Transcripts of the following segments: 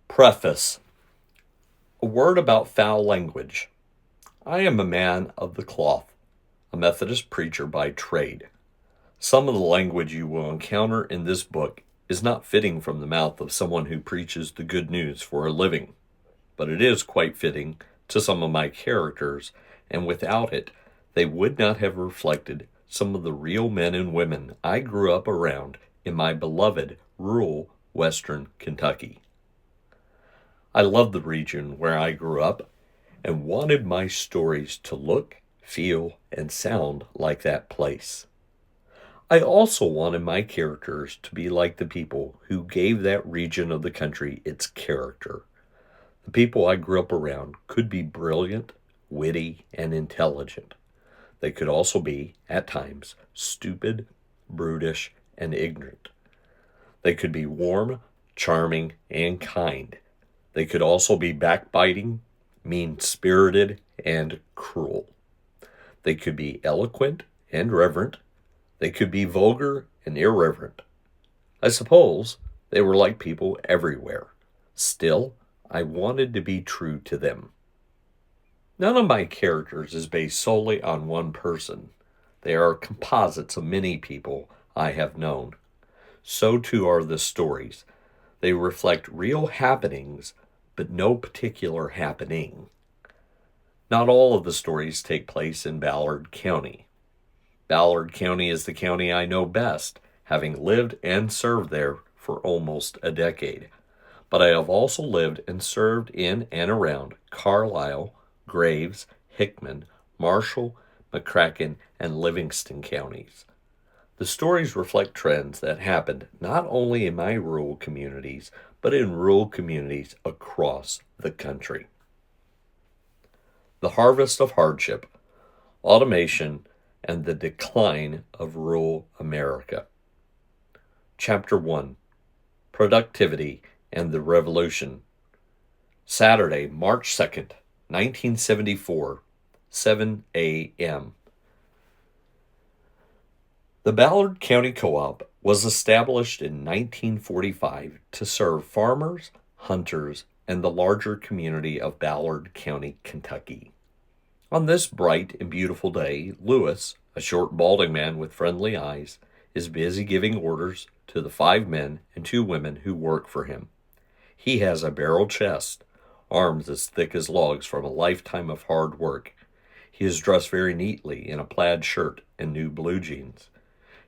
Preface. A word about foul language. I am a man of the cloth, a Methodist preacher by trade. Some of the language you will encounter in this book is not fitting from the mouth of someone who preaches the good news for a living, but it is quite fitting to some of my characters, and without it, they would not have reflected some of the real men and women I grew up around in my beloved rural western Kentucky. I love the region where I grew up and wanted my stories to look, feel, and sound like that place. I also wanted my characters to be like the people who gave that region of the country its character. The people I grew up around could be brilliant, witty, and intelligent. They could also be, at times, stupid, brutish, and ignorant. They could be warm, charming, and kind. They could also be backbiting, mean-spirited, and cruel. They could be eloquent and reverent. They could be vulgar and irreverent. I suppose they were like people everywhere. Still, I wanted to be true to them. None of my characters is based solely on one person. They are composites of many people I have known. So too are the stories. They reflect real happenings, but no particular happening. Not all of the stories take place in Ballard County. Ballard County is the county I know best, having lived and served there for almost a decade. But I have also lived and served in and around Carlisle, Graves, Hickman, Marshall, McCracken, and Livingston counties. The stories reflect trends that happened not only in my rural communities, but in rural communities across the country. The Harvest of Hardship, Automation, and the Decline of Rural America. Chapter 1, Productivity and the Revolution. Saturday, March 2nd, 1974, 7 a.m. The Ballard County Co-op was established in 1945 to serve farmers, hunters, and the larger community of Ballard County, Kentucky. On this bright and beautiful day, Lewis, a short balding man with friendly eyes, is busy giving orders to the 5 men and 2 women who work for him. He has a barrel chest, arms as thick as logs from a lifetime of hard work. He is dressed very neatly in a plaid shirt and new blue jeans.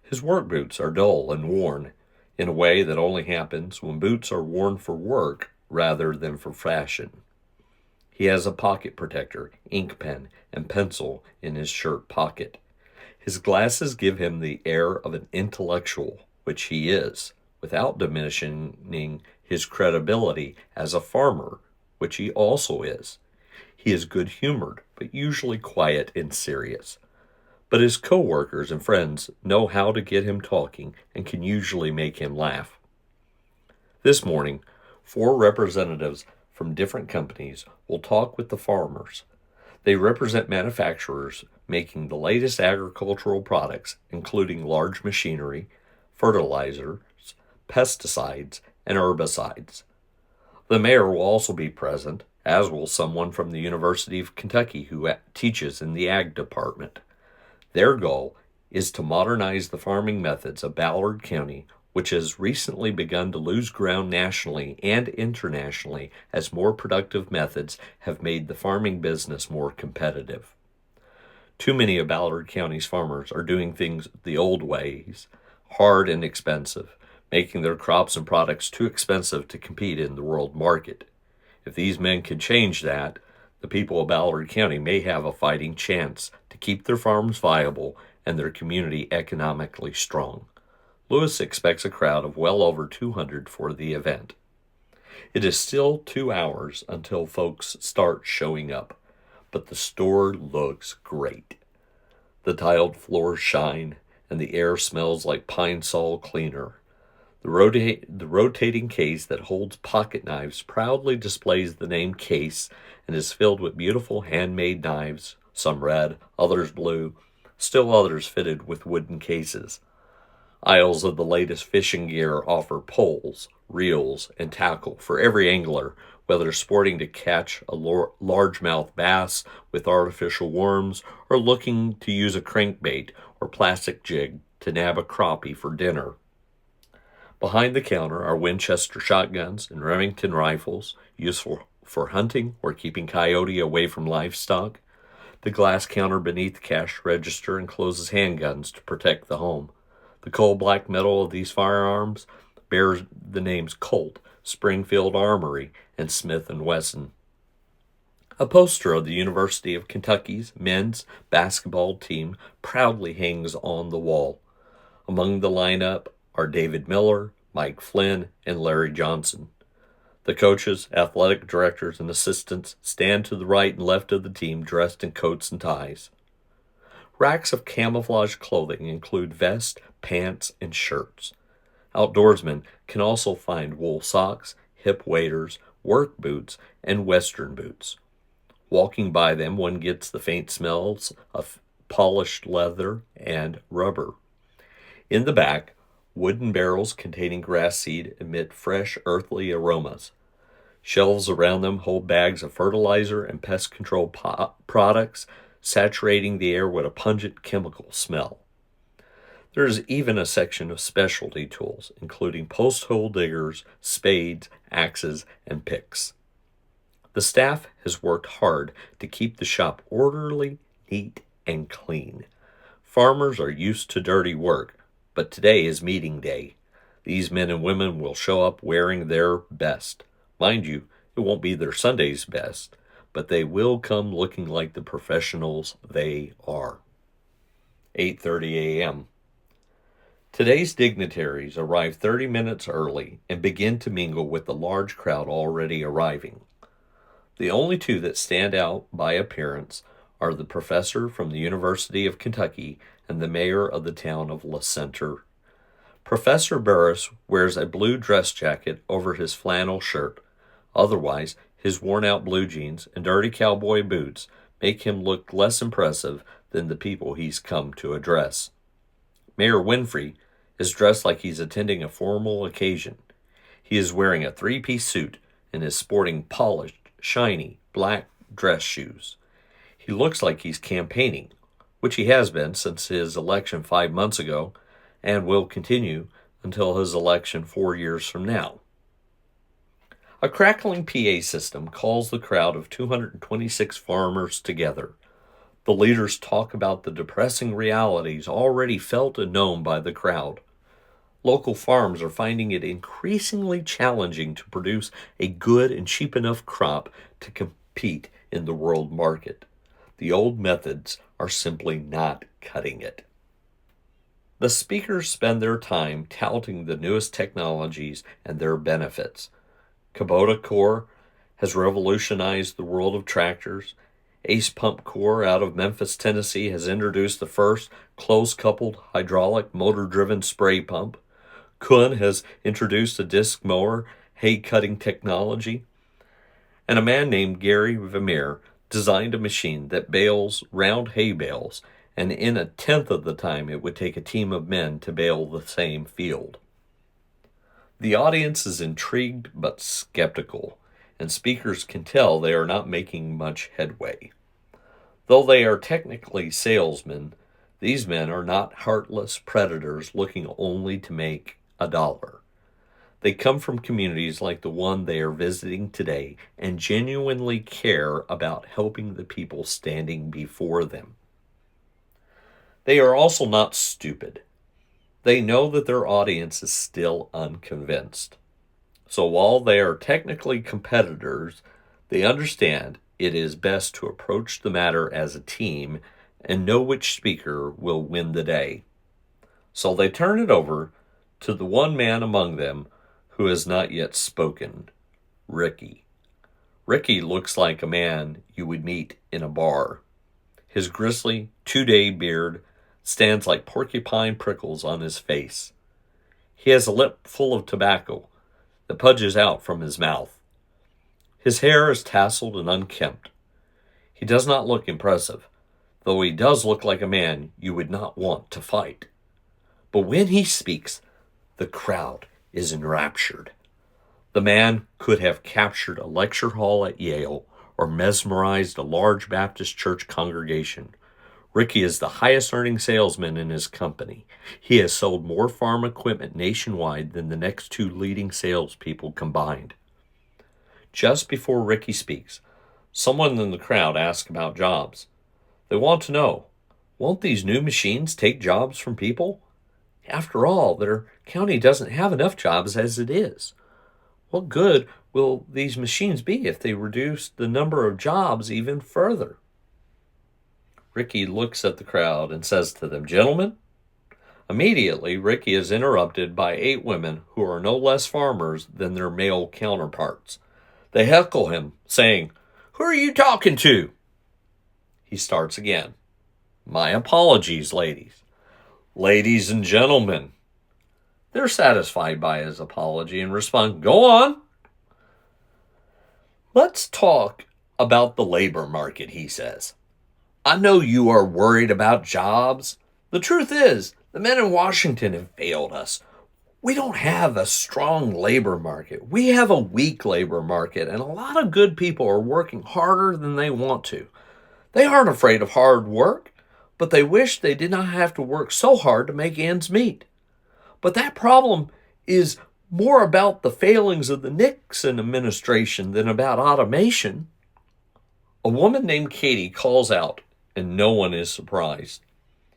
His work boots are dull and worn, in a way that only happens when boots are worn for work rather than for fashion. He has a pocket protector, ink pen, and pencil in his shirt pocket. His glasses give him the air of an intellectual, which he is, without diminishing his credibility as a farmer, which he also is. He is good-humored, but usually quiet and serious. But his co-workers and friends know how to get him talking and can usually make him laugh. This morning, 4 representatives from different companies will talk with the farmers. They represent manufacturers making the latest agricultural products, including large machinery, fertilizers, pesticides, and herbicides. The mayor will also be present, as will someone from the University of Kentucky who teaches in the ag department. Their goal is to modernize the farming methods of Ballard County, which has recently begun to lose ground nationally and internationally as more productive methods have made the farming business more competitive. Too many of Ballard County's farmers are doing things the old ways, hard and expensive, making their crops and products too expensive to compete in the world market. If these men can change that, the people of Ballard County may have a fighting chance to keep their farms viable and their community economically strong. Lewis expects a crowd of well over 200 for the event. It is still 2 hours until folks start showing up, but the store looks great. The tiled floors shine, and the air smells like pine sol cleaner. The rotating case that holds pocket knives proudly displays the name Case and is filled with beautiful handmade knives, some red, others blue, still others fitted with wooden cases. Aisles of the latest fishing gear offer poles, reels, and tackle for every angler, whether sporting to catch a largemouth bass with artificial worms or looking to use a crankbait or plastic jig to nab a crappie for dinner. Behind the counter are Winchester shotguns and Remington rifles, useful for hunting or keeping coyote away from livestock. The glass counter beneath the cash register encloses handguns to protect the home. The coal black metal of these firearms bears the names Colt, Springfield Armory, and Smith & Wesson. A poster of the University of Kentucky's men's basketball team proudly hangs on the wall. Among the lineup are David Miller, Mike Flynn, and Larry Johnson. The coaches, athletic directors, and assistants stand to the right and left of the team dressed in coats and ties. Racks of camouflage clothing include vests, pants, and shirts. Outdoorsmen can also find wool socks, hip waders, work boots, and western boots. Walking by them, one gets the faint smells of polished leather and rubber. In the back, wooden barrels containing grass seed emit fresh, earthly aromas. Shelves around them hold bags of fertilizer and pest control products, saturating the air with a pungent chemical smell. There is even a section of specialty tools, including post-hole diggers, spades, axes, and picks. The staff has worked hard to keep the shop orderly, neat, and clean. Farmers are used to dirty work, but today is meeting day. These men and women will show up wearing their best. Mind you, it won't be their Sunday's best, but they will come looking like the professionals they are. 8:30 a.m. Today's dignitaries arrive 30 minutes early and begin to mingle with the large crowd already arriving. The only two that stand out by appearance are the professor from the University of Kentucky and the mayor of the town of La Center. Professor Burris wears a blue dress jacket over his flannel shirt. Otherwise, his worn-out blue jeans and dirty cowboy boots make him look less impressive than the people he's come to address. Mayor Winfrey is dressed like he's attending a formal occasion. He is wearing a three-piece suit and is sporting polished, shiny, black dress shoes. He looks like he's campaigning, which he has been since his election 5 months ago and will continue until his election 4 years from now. A crackling PA system calls the crowd of 226 farmers together. The leaders talk about the depressing realities already felt and known by the crowd. Local farms are finding it increasingly challenging to produce a good and cheap enough crop to compete in the world market. The old methods are simply not cutting it. The speakers spend their time touting the newest technologies and their benefits. Kubota Core has revolutionized the world of tractors. Ace Pump Core out of Memphis, Tennessee has introduced the first close-coupled hydraulic motor-driven spray pump. Kuhn has introduced a disc mower hay-cutting technology. And a man named Gary Vermeer designed a machine that bales round hay bales, and in a tenth of the time it would take a team of men to bale the same field. The audience is intrigued but skeptical, and speakers can tell they are not making much headway. Though they are technically salesmen, these men are not heartless predators looking only to make $1. They come from communities like the one they are visiting today and genuinely care about helping the people standing before them. They are also not stupid. They know that their audience is still unconvinced. So while they are technically competitors, they understand it is best to approach the matter as a team and know which speaker will win the day. So they turn it over to the one man among them who has not yet spoken, Ricky. Ricky looks like a man you would meet in a bar. His grisly, 2-day beard stands like porcupine prickles on his face. He has a lip full of tobacco that pudges out from his mouth. His hair is tousled and unkempt. He does not look impressive, though he does look like a man you would not want to fight. But when he speaks, the crowd is enraptured. The man could have captured a lecture hall at Yale or mesmerized a large Baptist church congregation. Ricky is the highest earning salesman in his company. He has sold more farm equipment nationwide than the next two leading salespeople combined. Just before Ricky speaks, someone in the crowd asks about jobs. They want to know, won't these new machines take jobs from people? After all, their county doesn't have enough jobs as it is. What good will these machines be if they reduce the number of jobs even further? Ricky looks at the crowd and says to them, "Gentlemen." Immediately, Ricky is interrupted by 8 women who are no less farmers than their male counterparts. They heckle him, saying, "Who are you talking to?" He starts again. "My apologies, ladies." "Ladies and gentlemen." They're satisfied by his apology and respond, "Go on." "Let's talk about the labor market," he says. "I know you are worried about jobs. The truth is, the men in Washington have failed us. We don't have a strong labor market. We have a weak labor market, and a lot of good people are working harder than they want to. They aren't afraid of hard work, but they wish they did not have to work so hard to make ends meet. But that problem is more about the failings of the Nixon administration than about automation." A woman named Katie calls out, and no one is surprised.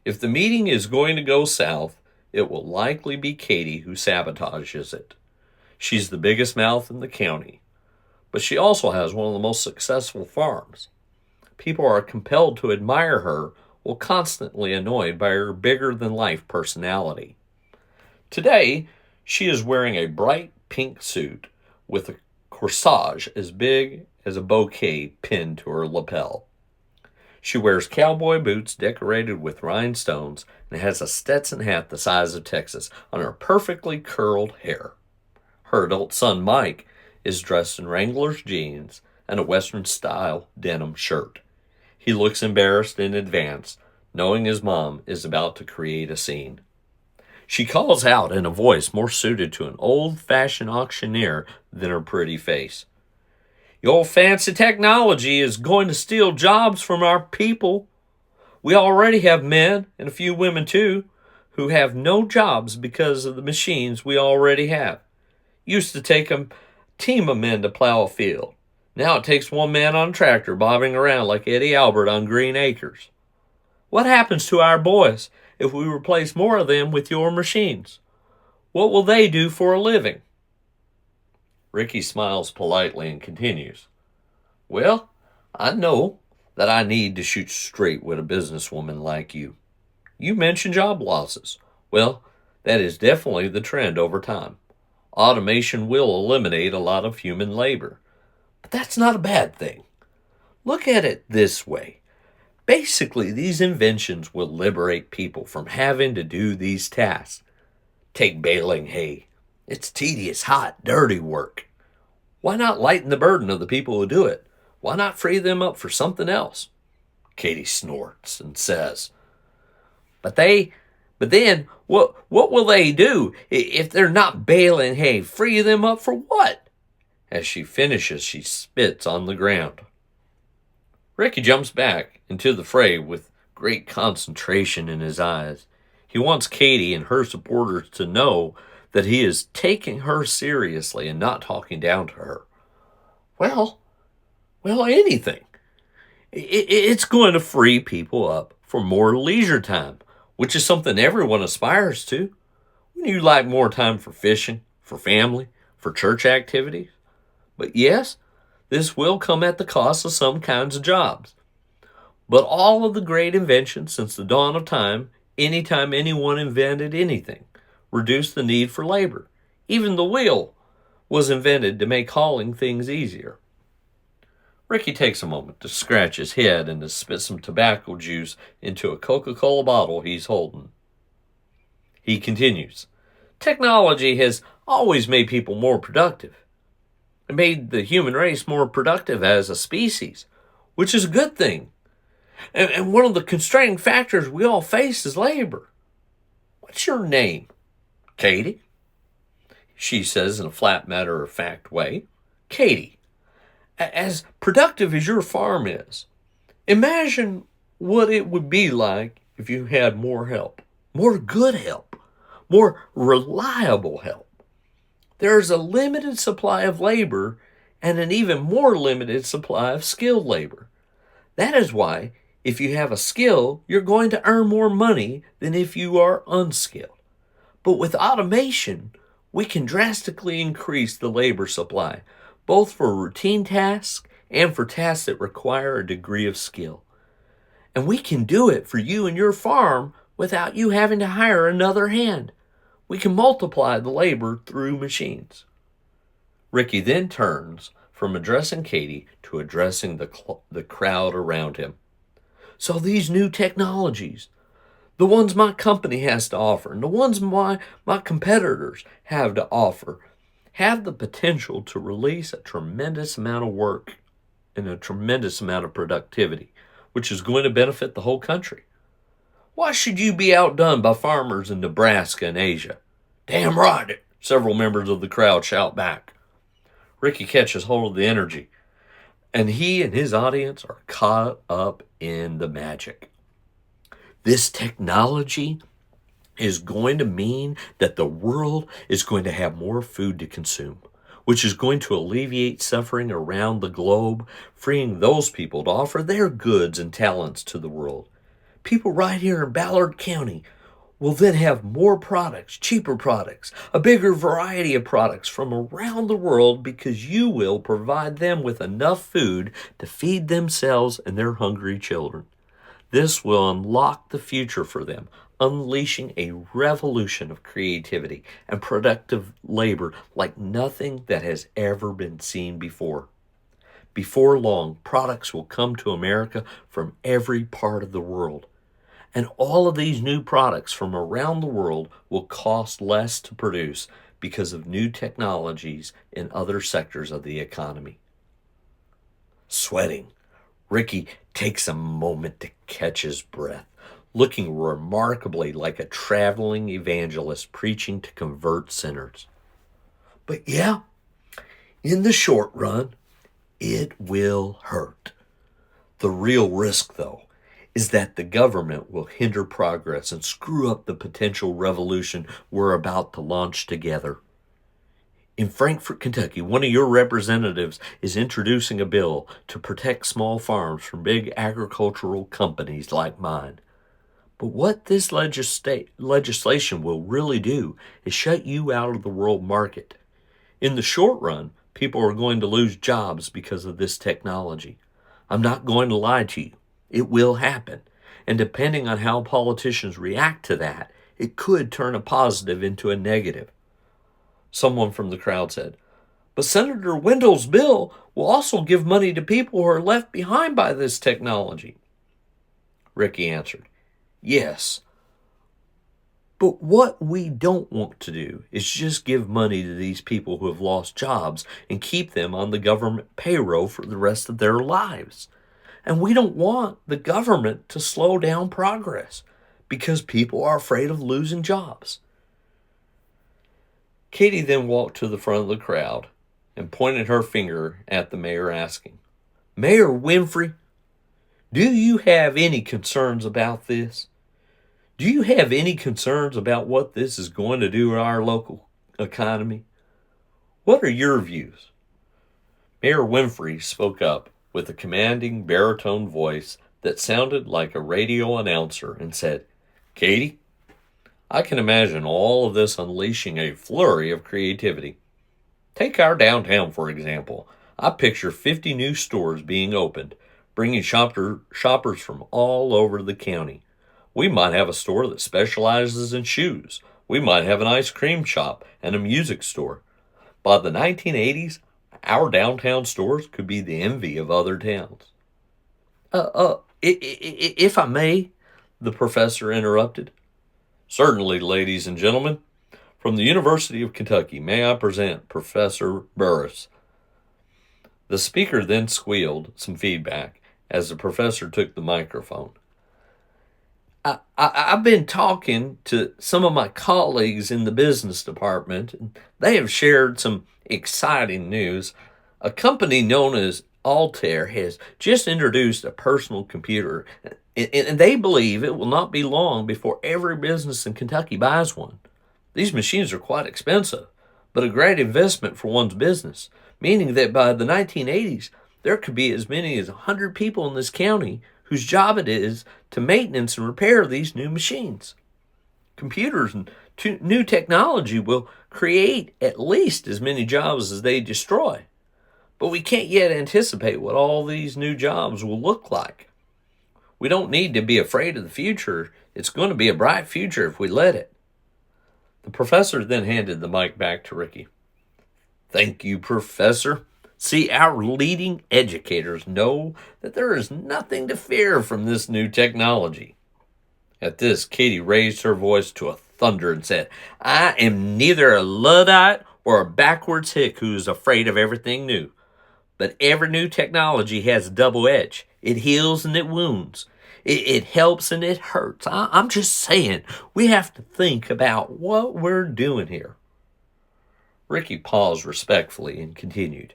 If the meeting is going to go south, it will likely be Katie who sabotages it. She's the biggest mouth in the county, but she also has one of the most successful farms. People are compelled to admire her while constantly annoyed by her bigger-than-life personality. Today, she is wearing a bright pink suit with a corsage as big as a bouquet pinned to her lapel. She wears cowboy boots decorated with rhinestones and has a Stetson hat the size of Texas on her perfectly curled hair. Her adult son, Mike, is dressed in Wrangler's jeans and a Western-style denim shirt. He looks embarrassed in advance, knowing his mom is about to create a scene. She calls out in a voice more suited to an old-fashioned auctioneer than her pretty face. "Your fancy technology is going to steal jobs from our people. We already have men, and a few women too, who have no jobs because of the machines we already have. Used to take a team of men to plow a field. Now it takes one man on a tractor bobbing around like Eddie Albert on Green Acres. What happens to our boys if we replace more of them with your machines? What will they do for a living?" Ricky smiles politely and continues, "Well, I know that I need to shoot straight with a businesswoman like you. You mentioned job losses. Well, that is definitely the trend over time. Automation will eliminate a lot of human labor. But that's not a bad thing. Look at it this way. Basically, these inventions will liberate people from having to do these tasks. Take baling hay. It's tedious, hot, dirty work. Why not lighten the burden of the people who do it? Why not free them up for something else?" Katie snorts and says, But then, what will they do if they're not baling hay? Free them up for what?" As she finishes, she spits on the ground. Ricky jumps back into the fray with great concentration in his eyes. He wants Katie and her supporters to know that he is taking her seriously and not talking down to her. Well, anything. It's going to free people up for more leisure time, which is something everyone aspires to. Wouldn't you like more time for fishing, for family, for church activities? But yes, this will come at the cost of some kinds of jobs. But all of the great inventions since the dawn of time, anytime anyone invented anything, reduced the need for labor. Even the wheel was invented to make hauling things easier. Ricky takes a moment to scratch his head and to spit some tobacco juice into a Coca-Cola bottle he's holding. He continues, "Technology has always made people more productive. It made the human race more productive as a species, which is a good thing. And one of the constraining factors we all face is labor. "What's your name?" "Katie." She says in a flat, matter-of-fact way. "Katie, as productive as your farm is, imagine what it would be like if you had more help, more good help, more reliable help. There's a limited supply of labor and an even more limited supply of skilled labor. That is why, if you have a skill, you're going to earn more money than if you are unskilled. But with automation, we can drastically increase the labor supply, both for routine tasks and for tasks that require a degree of skill. And we can do it for you and your farm without you having to hire another hand. We can multiply the labor through machines." Ricky then turns from addressing Katie to addressing the crowd around him. "So these new technologies, the ones my company has to offer, and the ones my competitors have to offer, have the potential to release a tremendous amount of work and a tremendous amount of productivity, which is going to benefit the whole country. Why should you be outdone by farmers in Nebraska and Asia?" "Damn right," several members of the crowd shout back. Ricky catches hold of the energy, and he and his audience are caught up in the magic. This technology is going to mean that the world is going to have more food to consume, which is going to alleviate suffering around the globe, freeing those people to offer their goods and talents to the world. People right here in Ballard County will then have more products, cheaper products, a bigger variety of products from around the world because you will provide them with enough food to feed themselves and their hungry children. This will unlock the future for them, unleashing a revolution of creativity and productive labor like nothing that has ever been seen before. Before long, products will come to America from every part of the world. And all of these new products from around the world will cost less to produce because of new technologies in other sectors of the economy. Sweating, Ricky takes a moment to catch his breath, looking remarkably like a traveling evangelist preaching to convert sinners. But yeah, in the short run, it will hurt. The real risk, though, is that the government will hinder progress and screw up the potential revolution we're about to launch together. In Frankfort, Kentucky, one of your representatives is introducing a bill to protect small farms from big agricultural companies like mine. But what this legislation will really do is shut you out of the world market. In the short run, people are going to lose jobs because of this technology. I'm not going to lie to you. It will happen. And depending on how politicians react to that, it could turn a positive into a negative. Someone from the crowd said, "But Senator Wendell's bill will also give money to people who are left behind by this technology." Ricky answered, "Yes. But what we don't want to do is just give money to these people who have lost jobs and keep them on the government payroll for the rest of their lives. And we don't want the government to slow down progress because people are afraid of losing jobs." Katie then walked to the front of the crowd and pointed her finger at the mayor, asking, "Mayor Winfrey, do you have any concerns about this? Do you have any concerns about what this is going to do to our local economy? What are your views?" Mayor Winfrey spoke up with a commanding baritone voice that sounded like a radio announcer and said, "Katie, I can imagine all of this unleashing a flurry of creativity. Take our downtown, for example. I picture 50 new stores being opened, bringing shoppers from all over the county. We might have a store that specializes in shoes. We might have an ice cream shop and a music store. By the 1980s, our downtown stores could be the envy of other towns." If I may," the professor interrupted. "Certainly, ladies and gentlemen. From the University of Kentucky, may I present Professor Burris." The speaker then squealed some feedback as the professor took the microphone. I've been talking to some of my colleagues in the business department, and they have shared some exciting news. A company known as Altair has just introduced a personal computer, and they believe it will not be long before every business in Kentucky buys one. These machines are quite expensive, but a great investment for one's business, meaning that by the 1980s, there could be as many as 100 people in this county whose job it is to maintenance and repair these new machines. Computers and new technology will create at least as many jobs as they destroy. But we can't yet anticipate what all these new jobs will look like. We don't need to be afraid of the future. It's going to be a bright future if we let it. The professor then handed the mic back to Ricky. Thank you, Professor. See, our leading educators know that there is nothing to fear from this new technology. At this, Katie raised her voice to a thunder and said, I am neither a Luddite or a backwards hick who is afraid of everything new. But every new technology has a double edge. It heals and it wounds. It helps and it hurts. I'm just saying, we have to think about what we're doing here. Ricky paused respectfully and continued.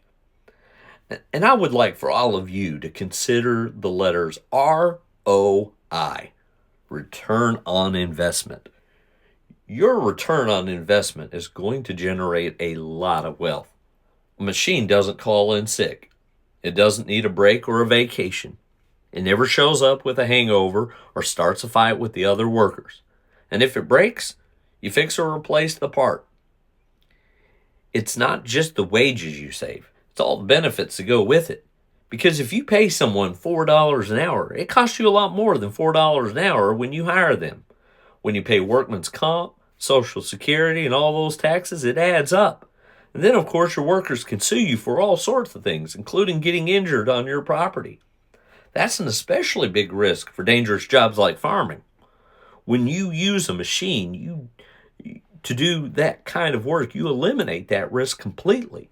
And I would like for all of you to consider the letters ROI, return on investment. Your return on investment is going to generate a lot of wealth. A machine doesn't call in sick. It doesn't need a break or a vacation. It never shows up with a hangover or starts a fight with the other workers. And if it breaks, you fix or replace the part. It's not just the wages you save. It's all the benefits that go with it. Because if you pay someone $4 an hour, it costs you a lot more than $4 an hour when you hire them. When you pay workman's comp, Social Security, and all those taxes, it adds up. And then, of course, your workers can sue you for all sorts of things, including getting injured on your property. That's an especially big risk for dangerous jobs like farming. When you use a machine to do that kind of work, you eliminate that risk completely.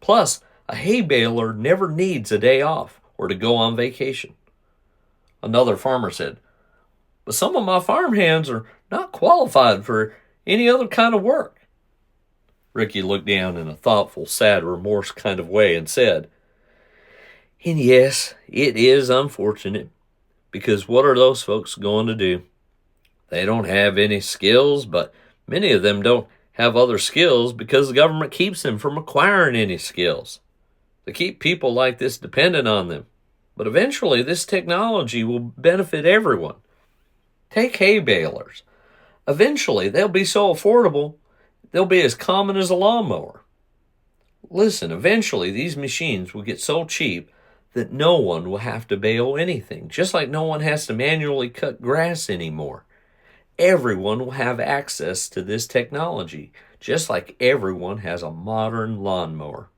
Plus, a hay baler never needs a day off or to go on vacation. Another farmer said, but some of my farm hands are not qualified for any other kind of work. Ricky looked down in a thoughtful, sad, remorse kind of way and said, and yes, it is unfortunate, because what are those folks going to do? They don't have any skills, but many of them don't have other skills because the government keeps them from acquiring any skills. They keep people like this dependent on them. But eventually, this technology will benefit everyone. Take hay balers. Eventually, they'll be so affordable, they'll be as common as a lawnmower. Listen, eventually, these machines will get so cheap that no one will have to bale anything, just like no one has to manually cut grass anymore. Everyone will have access to this technology, just like everyone has a modern lawnmower.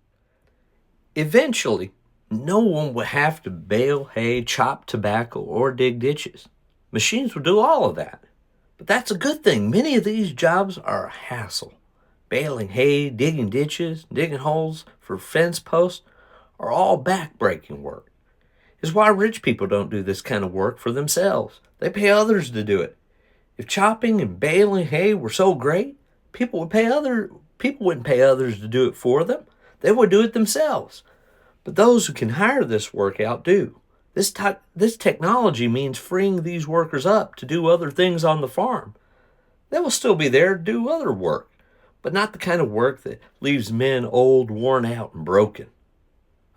Eventually, no one will have to bale hay, chop tobacco, or dig ditches. Machines will do all of that. But that's a good thing. Many of these jobs are a hassle. Baling hay, digging ditches, digging holes for fence posts are all back-breaking work. It's why rich people don't do this kind of work for themselves. They pay others to do it. If chopping and baling hay were so great, people wouldn't pay others to do it for them. They would do it themselves. But those who can hire this work out do. This technology means freeing these workers up to do other things on the farm. They will still be there to do other work, but not the kind of work that leaves men old, worn out, and broken.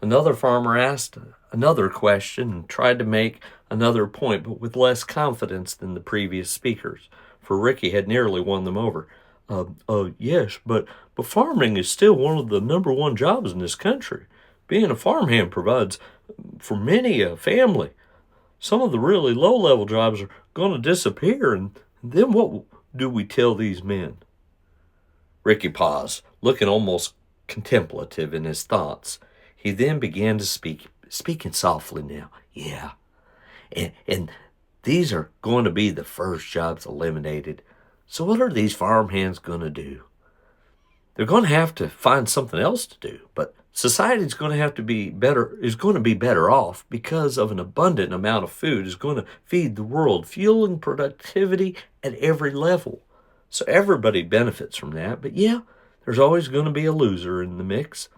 Another farmer asked another question and tried to make another point, but with less confidence than the previous speakers, for Ricky had nearly won them over. Yes, but farming is still one of the number one jobs in this country. Being a farmhand provides for many a family. Some of the really low-level jobs are going to disappear, and then what do we tell these men? Ricky paused, looking almost contemplative in his thoughts. He then began to speaking softly now. Yeah, and these are going to be the first jobs eliminated. So what are these farmhands going to do? they're going to have to find something else to do. But society's going to have to be better, is going to be better off because of an abundant amount of food is going to feed the world, fueling productivity at every level. So everybody benefits from that. But yeah, there's always going to be a loser in the mix.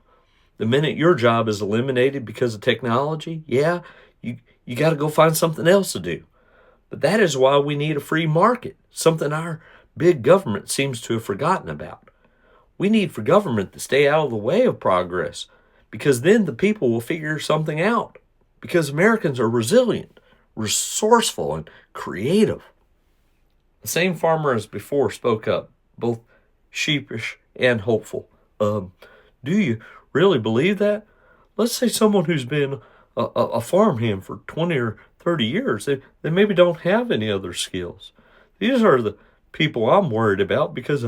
The minute your job is eliminated because of technology, yeah, you got to go find something else to do. But that is why we need a free market, something our big government seems to have forgotten about. We need for government to stay out of the way of progress, because then the people will figure something out, because Americans are resilient, resourceful, and creative. The same farmer as before spoke up, both sheepish and hopeful. Do you really believe that? Let's say someone who's been a farmhand for 20 or 30 years, they maybe don't have any other skills. These are the people I'm worried about, because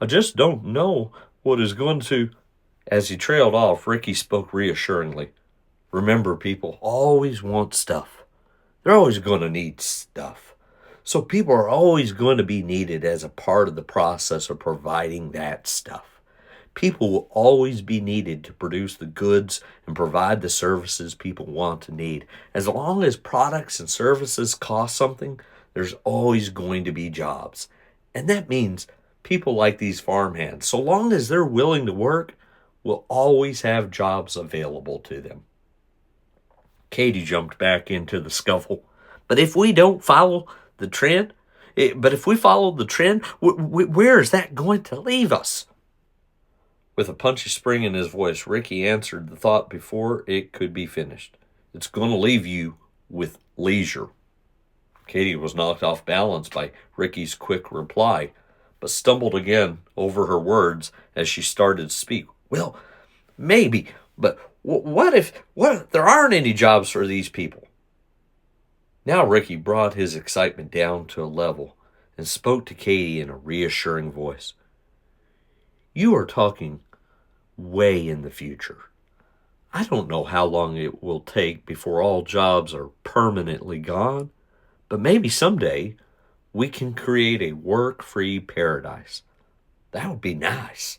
I just don't know what is going to... As he trailed off, Ricky spoke reassuringly. Remember, people always want stuff. They're always going to need stuff. So people are always going to be needed as a part of the process of providing that stuff. People will always be needed to produce the goods and provide the services people want to need. As long as products and services cost something, there's always going to be jobs. And that means people like these farmhands, so long as they're willing to work, will always have jobs available to them. Katie jumped back into the scuffle. But if we don't follow the trend, where is that going to leave us? With a punchy spring in his voice, Ricky answered the thought before it could be finished. It's going to leave you with leisure. Katie was knocked off balance by Ricky's quick reply, but stumbled again over her words as she started to speak. Well, maybe, but what if there aren't any jobs for these people? Now Ricky brought his excitement down to a level and spoke to Katie in a reassuring voice. You are talking way in the future. I don't know how long it will take before all jobs are permanently gone, but maybe someday we can create a work-free paradise. That would be nice.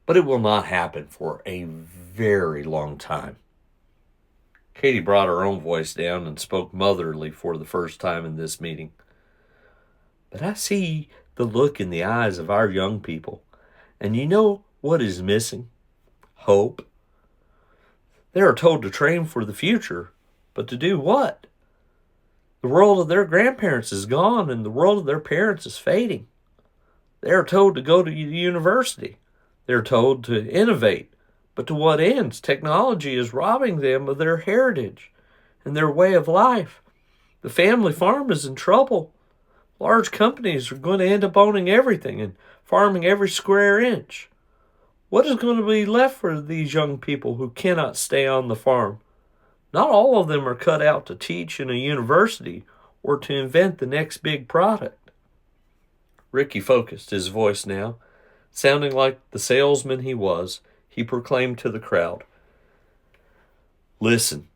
But it will not happen for a very long time. Katie brought her own voice down and spoke motherly for the first time in this meeting. But I see the look in the eyes of our young people, and you know what is missing? Hope. They are told to train for the future, but to do what? The world of their grandparents is gone, and the world of their parents is fading. They are told to go to university. They're told to innovate. But to what ends? Technology is robbing them of their heritage and their way of life. The family farm is in trouble. Large companies are going to end up owning everything and farming every square inch. What is going to be left for these young people who cannot stay on the farm? Not all of them are cut out to teach in a university or to invent the next big product. Ricky focused his voice now. Sounding like the salesman he was, he proclaimed to the crowd, listen,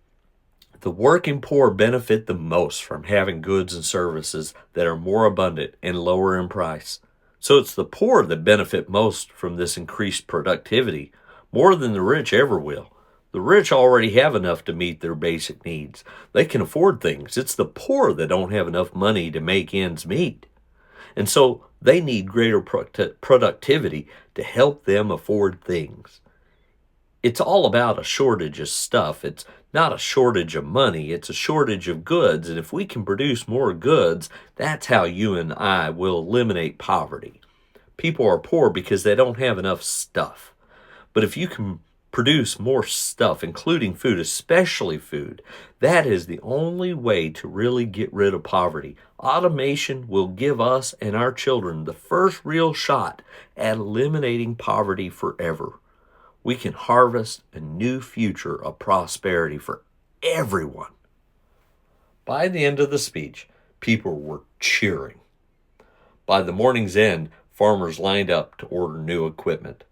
the working poor benefit the most from having goods and services that are more abundant and lower in price. So it's the poor that benefit most from this increased productivity, more than the rich ever will. The rich already have enough to meet their basic needs. They can afford things. It's the poor that don't have enough money to make ends meet. And so they need greater productivity to help them afford things. It's all about a shortage of stuff. It's not a shortage of money. It's a shortage of goods. And if we can produce more goods, that's how you and I will eliminate poverty. People are poor because they don't have enough stuff. But if you can produce more stuff, including food, especially food, that is the only way to really get rid of poverty. Automation will give us and our children the first real shot at eliminating poverty forever. We can harvest a new future of prosperity for everyone. By the end of the speech, people were cheering. By the morning's end, farmers lined up to order new equipment.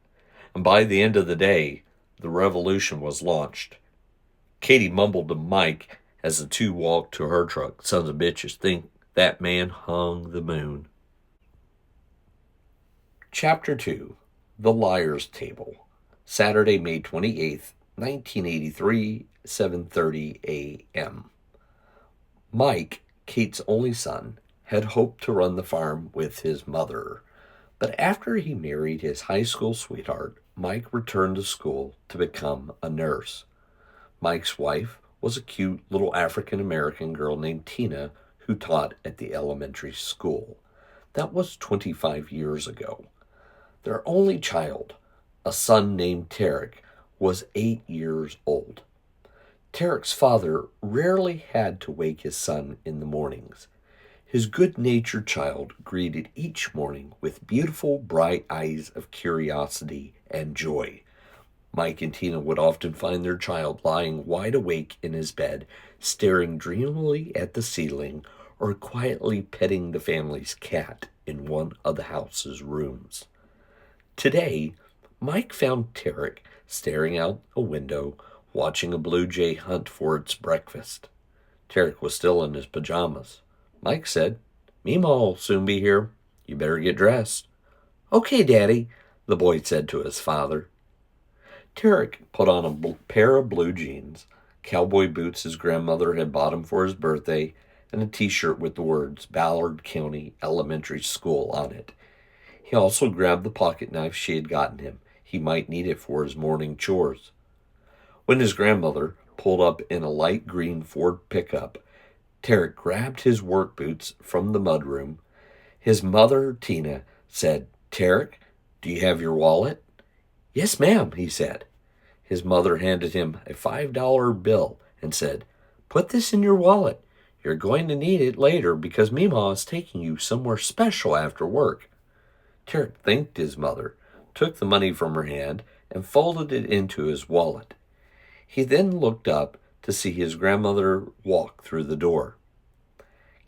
And by the end of the day, the revolution was launched. Katie mumbled to Mike as the two walked to her truck. Sons of bitches think that man hung the moon. Chapter 2. The Liar's Table, Saturday, May 28th, 1983, 7:30 a.m. Mike, Kate's only son, had hoped to run the farm with his mother. But after he married his high school sweetheart, Mike returned to school to become a nurse. Mike's wife was a cute little African American girl named Tina who taught at the elementary school. That was 25 years ago. Their only child, a son named Tarek, was 8 years old. Tarek's father rarely had to wake his son in the mornings. His good-natured child greeted each morning with beautiful, bright eyes of curiosity and joy. Mike and Tina would often find their child lying wide awake in his bed, staring dreamily at the ceiling or quietly petting the family's cat in one of the house's rooms. Today, Mike found Tarek staring out a window, watching a blue jay hunt for its breakfast. Tarek was still in his pajamas. Mike said, "Meemaw'll soon be here. You better get dressed." "Okay, Daddy," the boy said to his father. Tarek put on a pair of blue jeans, cowboy boots his grandmother had bought him for his birthday, and a t-shirt with the words Ballard County Elementary School on it. He also grabbed the pocket knife she had gotten him. He might need it for his morning chores. When his grandmother pulled up in a light green Ford pickup, Tarek grabbed his work boots from the mudroom. His mother, Tina, said, "Tarek, do you have your wallet?" "Yes, ma'am," he said. His mother handed him a $5 bill and said, "Put this in your wallet. You're going to need it later because Meemaw is taking you somewhere special after work." Tarek thanked his mother, took the money from her hand, and folded it into his wallet. He then looked up to see his grandmother walk through the door.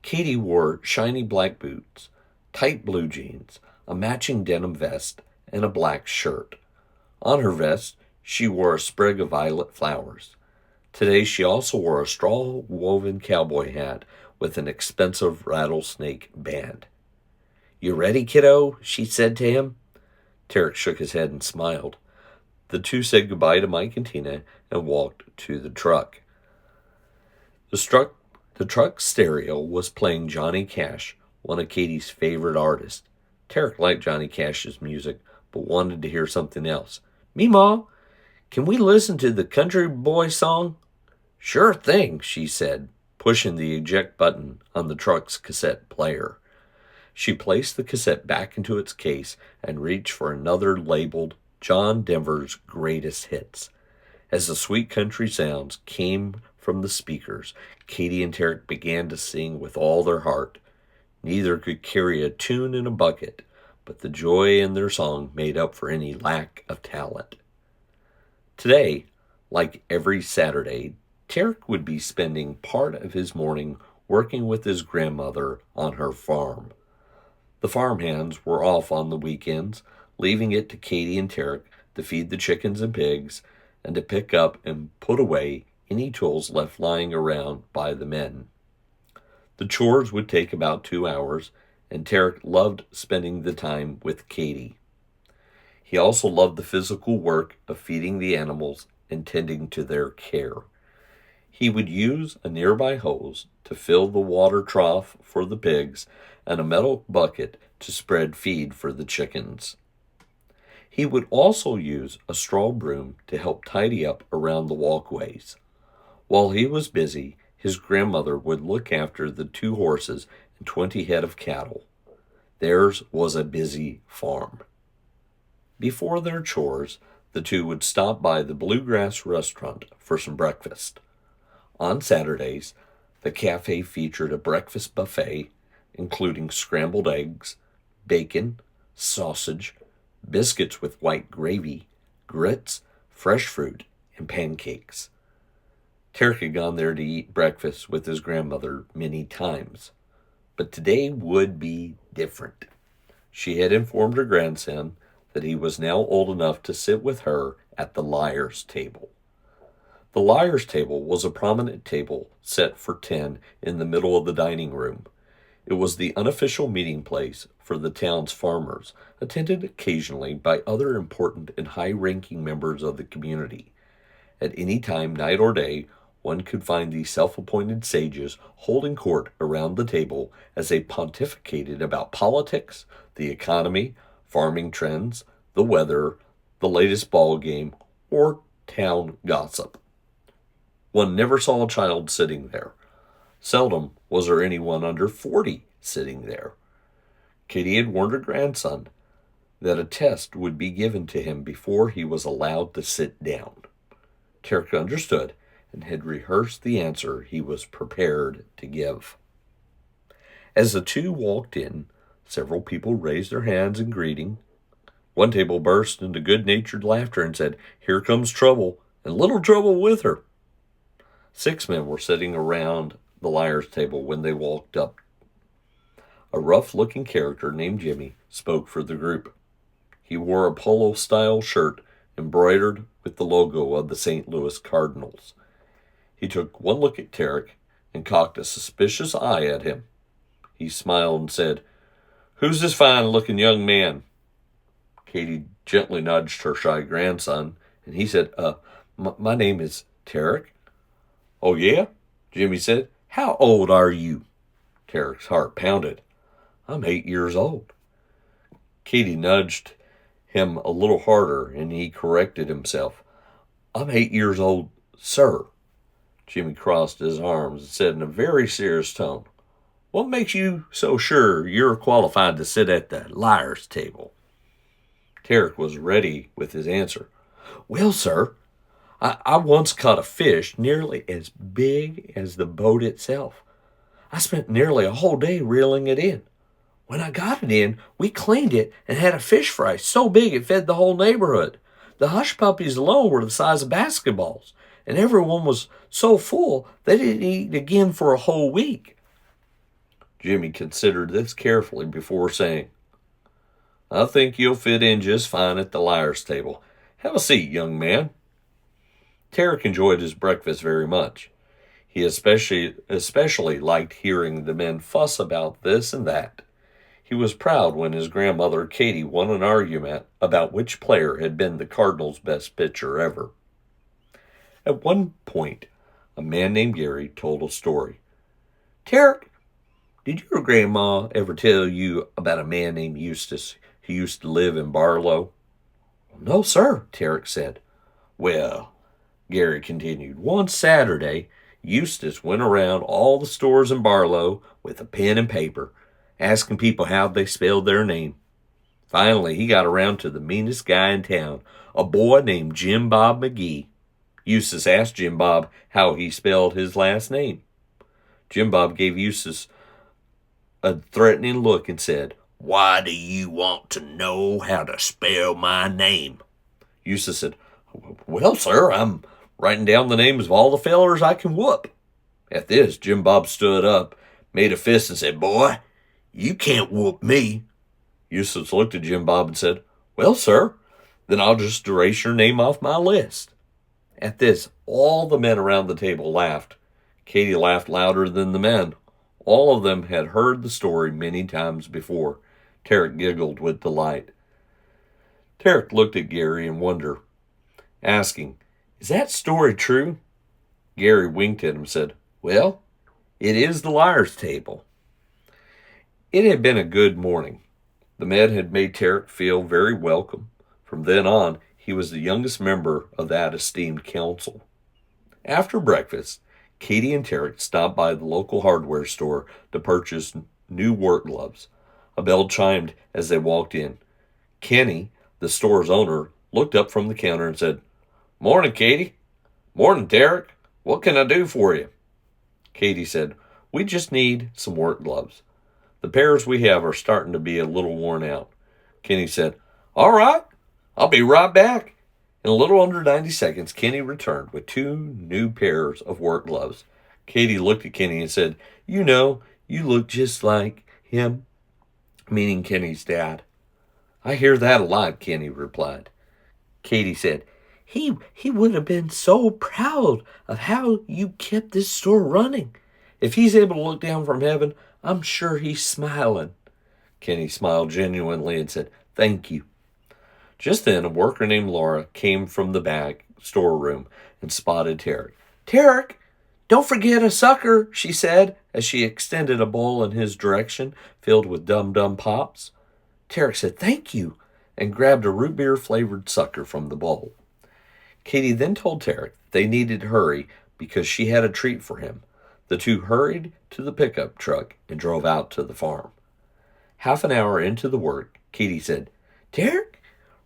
Katie wore shiny black boots, tight blue jeans, a matching denim vest, and a black shirt. On her vest, she wore a sprig of violet flowers. Today, she also wore a straw-woven cowboy hat with an expensive rattlesnake band. "You ready, kiddo?" she said to him. Tarek shook his head and smiled. The two said goodbye to Mike and Tina and walked to the truck. The truck's stereo was playing Johnny Cash, one of Katie's favorite artists. Tarek liked Johnny Cash's music, but wanted to hear something else. "Meemaw, can we listen to the country boy song?" "Sure thing," she said, pushing the eject button on the truck's cassette player. She placed the cassette back into its case and reached for another labeled John Denver's Greatest Hits. As the sweet country sounds came from the speakers, Katie and Tarek began to sing with all their heart. Neither could carry a tune in a bucket, but the joy in their song made up for any lack of talent. Today, like every Saturday, Tarek would be spending part of his morning working with his grandmother on her farm. The farmhands were off on the weekends, leaving it to Katie and Tarek to feed the chickens and pigs and to pick up and put away any tools left lying around by the men. The chores would take about 2 hours, and Tarek loved spending the time with Katie. He also loved the physical work of feeding the animals and tending to their care. He would use a nearby hose to fill the water trough for the pigs and a metal bucket to spread feed for the chickens. He would also use a straw broom to help tidy up around the walkways. While he was busy, his grandmother would look after the 2 horses and 20 head of cattle. Theirs was a busy farm. Before their chores, the two would stop by the Bluegrass restaurant for some breakfast. On Saturdays, the cafe featured a breakfast buffet, including scrambled eggs, bacon, sausage, biscuits with white gravy, grits, fresh fruit, and pancakes. Tarek had gone there to eat breakfast with his grandmother many times, but today would be different. She had informed her grandson that he was now old enough to sit with her at the liar's table. The liar's table was a prominent table set for 10 in the middle of the dining room. It was the unofficial meeting place for the town's farmers, attended occasionally by other important and high-ranking members of the community. At any time, night or day, one could find these self-appointed sages holding court around the table as they pontificated about politics, the economy, farming trends, the weather, the latest ball game, or town gossip. One never saw a child sitting there. Seldom was there anyone under 40 sitting there. Katie had warned her grandson that a test would be given to him before he was allowed to sit down. Tarek understood and had rehearsed the answer he was prepared to give. As the two walked in, several people raised their hands in greeting. One table burst into good-natured laughter and said, "Here comes trouble, and little trouble with her." 6 men were sitting around the liar's table when they walked up. A rough-looking character named Jimmy spoke for the group. He wore a polo-style shirt embroidered with the logo of the St. Louis Cardinals. He took one look at Tarek and cocked a suspicious eye at him. He smiled and said, "Who's this fine-looking young man?" Katie gently nudged her shy grandson, and he said, my name is Tarek." "Oh, yeah?" Jimmy said. "How old are you?" Tarek's heart pounded. "I'm 8 years old." Katie nudged him a little harder, and he corrected himself. "I'm 8 years old, sir." Jimmy crossed his arms and said in a very serious tone, "What makes you so sure you're qualified to sit at the liar's table?" Tarek was ready with his answer. "Well, sir, I once caught a fish nearly as big as the boat itself. I spent nearly a whole day reeling it in. When I got it in, we cleaned it and had a fish fry so big it fed the whole neighborhood. The hush puppies alone were the size of basketballs, and everyone was so full they didn't eat again for a whole week." Jimmy considered this carefully before saying, "I think you'll fit in just fine at the liar's table. Have a seat, young man." Tarek enjoyed his breakfast very much. He especially liked hearing the men fuss about this and that. He was proud when his grandmother Katie won an argument about which player had been the Cardinals' best pitcher ever. At one point, a man named Gary told a story. "Tarek, did your grandma ever tell you about a man named Eustace who used to live in Barlow?" "No, sir," Tarek said. "Well," Gary continued, "one Saturday, Eustace went around all the stores in Barlow with a pen and paper, asking people how they spelled their name. Finally, he got around to the meanest guy in town, a boy named Jim Bob McGee. Eustace asked Jim Bob how he spelled his last name. Jim Bob gave Eustace a threatening look and said, 'Why do you want to know how to spell my name?' Eustace said, 'Well, sir, I'm writing down the names of all the fellers I can whoop.' At this, Jim Bob stood up, made a fist, and said, 'Boy, you can't whoop me.' Eustace looked at Jim Bob and said, 'Well, sir, then I'll just erase your name off my list.' At this, all the men around the table laughed. Katie laughed louder than the men. All of them had heard the story many times before. Tarek giggled with delight. Tarek looked at Gary in wonder, asking, 'Is that story true?' Gary winked at him and said, 'Well, it is the liar's table.' It had been a good morning. The men had made Tarek feel very welcome. From then on, he was the youngest member of that esteemed council. After breakfast, Katie and Tarek stopped by the local hardware store to purchase new work gloves. A bell chimed as they walked in. Kenny, the store's owner, looked up from the counter and said, "Morning, Katie." "Morning, Tarek. What can I do for you?" Katie said, "We just need some work gloves. The pairs we have are starting to be a little worn out." Kenny said, "All right, I'll be right back." In a little under 90 seconds, Kenny returned with 2 new pairs of work gloves. Katie looked at Kenny and said, "You know, you look just like him," meaning Kenny's dad. "I hear that a lot," Kenny replied. Katie said, He would have been so proud of how you kept this store running. If he's able to look down from heaven, I'm sure he's smiling." Kenny smiled genuinely and said, "Thank you." Just then, a worker named Laura came from the back storeroom and spotted Tarek. "Tarek, don't forget a sucker," she said as she extended a bowl in his direction filled with Dum Dum Pops. Tarek said, "Thank you," and grabbed a root beer flavored sucker from the bowl. Katie then told Tarek they needed to hurry because she had a treat for him. The two hurried to the pickup truck and drove out to the farm. Half an hour into the work, Katie said, "Tarek,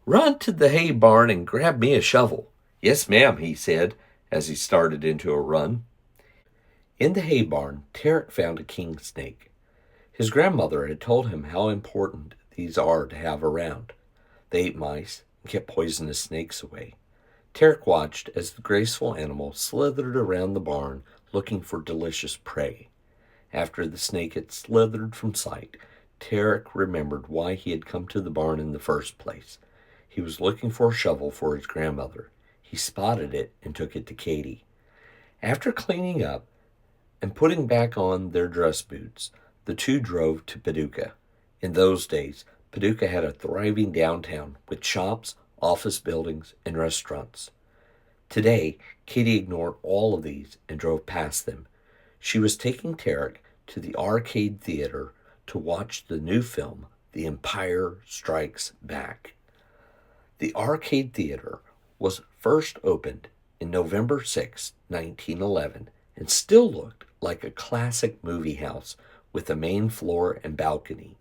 run to the hay barn and grab me a shovel." "Yes, ma'am," he said as he started into a run. In the hay barn, Tarek found a king snake. His grandmother had told him how important these are to have around. They ate mice and kept poisonous snakes away. Tarek watched as the graceful animal slithered around the barn looking for delicious prey. After the snake had slithered from sight, Tarek remembered why he had come to the barn in the first place. He was looking for a shovel for his grandmother. He spotted it and took it to Katie. After cleaning up and putting back on their dress boots, the two drove to Paducah. In those days, Paducah had a thriving downtown with shops, office buildings, and restaurants. Today, Katie ignored all of these and drove past them. She was taking Tarek to the Arcade Theater to watch the new film, The Empire Strikes Back. The Arcade Theater was first opened in November 6, 1911, and still looked like a classic movie house with a main floor and balcony.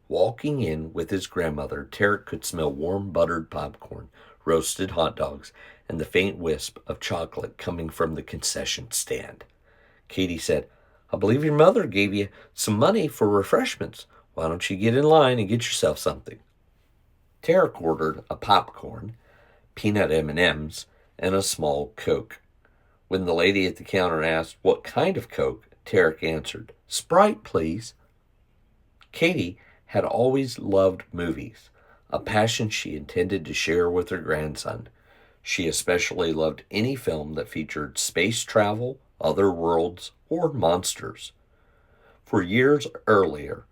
Walking in with his grandmother, Tarek could smell warm buttered popcorn, roasted hot dogs, and the faint wisp of chocolate coming from the concession stand. Katie said, "I believe your mother gave you some money for refreshments. Why don't you get in line and get yourself something?" Tarek ordered a popcorn, peanut M&Ms, and a small Coke. When the lady at the counter asked what kind of Coke, Tarek answered, "Sprite, please." Katie had always loved movies, a passion she intended to share with her grandson. She especially loved any film that featured space travel, other worlds, or monsters. 4 years earlier,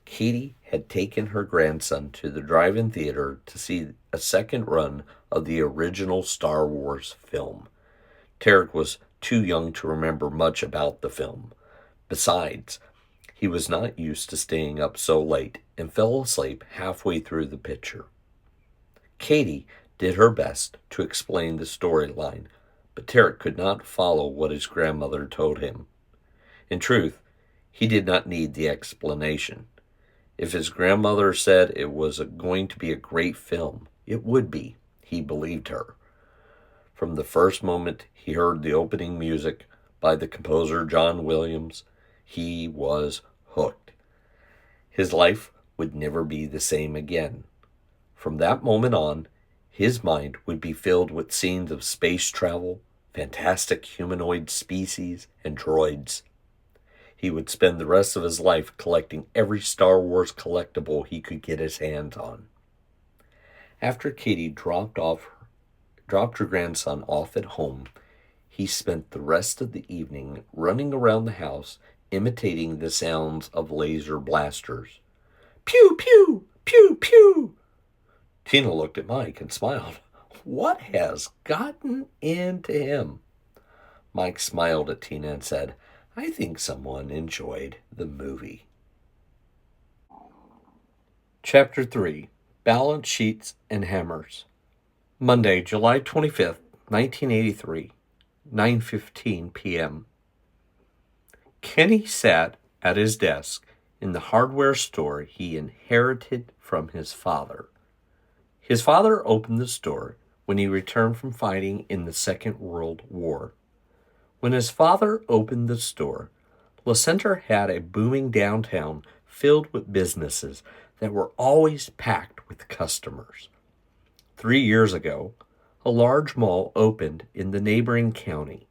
Katie had taken her grandson to the drive-in theater to see a second run of the original Star Wars film. Tarek was too young to remember much about the film. Besides, he was not used to staying up so late and fell asleep halfway through the picture. Katie did her best to explain the storyline, but Tarek could not follow what his grandmother told him. In truth, he did not need the explanation. If his grandmother said it was going to be a great film, it would be. He believed her. From the first moment he heard the opening music by the composer John Williams, he was hooked. His life would never be the same again. From that moment on, his mind would be filled with scenes of space travel, fantastic humanoid species, and droids. He would spend the rest of his life collecting every Star Wars collectible he could get his hands on. After Katie dropped her grandson off at home, he spent the rest of the evening running around the house, imitating the sounds of laser blasters. Pew, pew, pew, pew. Tina looked at Mike and smiled. What has gotten into him? Mike smiled at Tina and said, I think someone enjoyed the movie. Chapter 3, Balance Sheets and Hammers. Monday, July 25th, 1983, 9:15 p.m. Kenny sat at his desk in the hardware store he inherited from his father. His father opened the store when he returned from fighting in the Second World War. When his father opened the store, Le Center had a booming downtown filled with businesses that were always packed with customers. 3 years ago, a large mall opened in the neighboring county.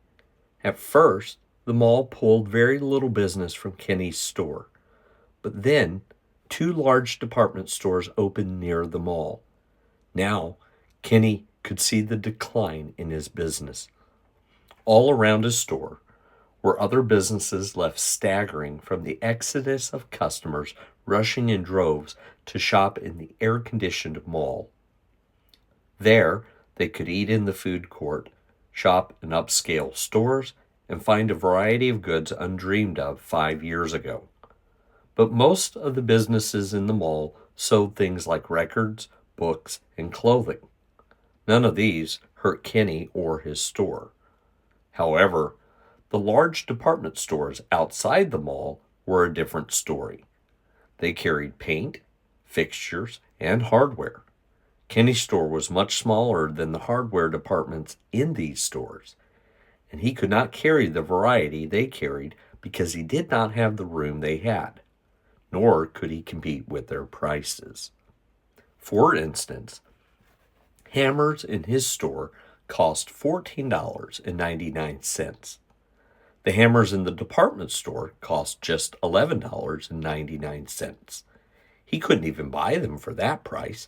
At first, the mall pulled very little business from Kenny's store. But then, 2 large department stores opened near the mall. Now, Kenny could see the decline in his business. All around his store where other businesses left staggering from the exodus of customers rushing in droves to shop in the air-conditioned mall. There, they could eat in the food court, shop in upscale stores, and find a variety of goods undreamed of 5 years ago. But most of the businesses in the mall sold things like records, books, and clothing. None of these hurt Kenny or his store. However, the large department stores outside the mall were a different story. They carried paint, fixtures, and hardware. Kenny's store was much smaller than the hardware departments in these stores, and he could not carry the variety they carried because he did not have the room they had, nor could he compete with their prices. For instance, hammers in his store cost $14.99. The hammers in the department store cost just $11.99. He couldn't even buy them for that price.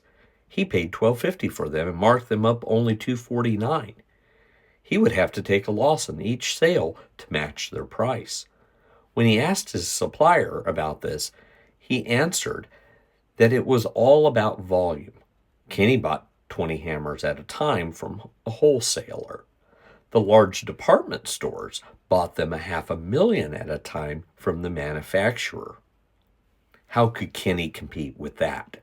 He paid $12.50 for them and marked them up only $2.49. He would have to take a loss on each sale to match their price. When he asked his supplier about this, he answered that it was all about volume. Kenny bought 20 hammers at a time from a wholesaler. The large department stores bought them 500,000 at a time from the manufacturer. How could Kenny compete with that?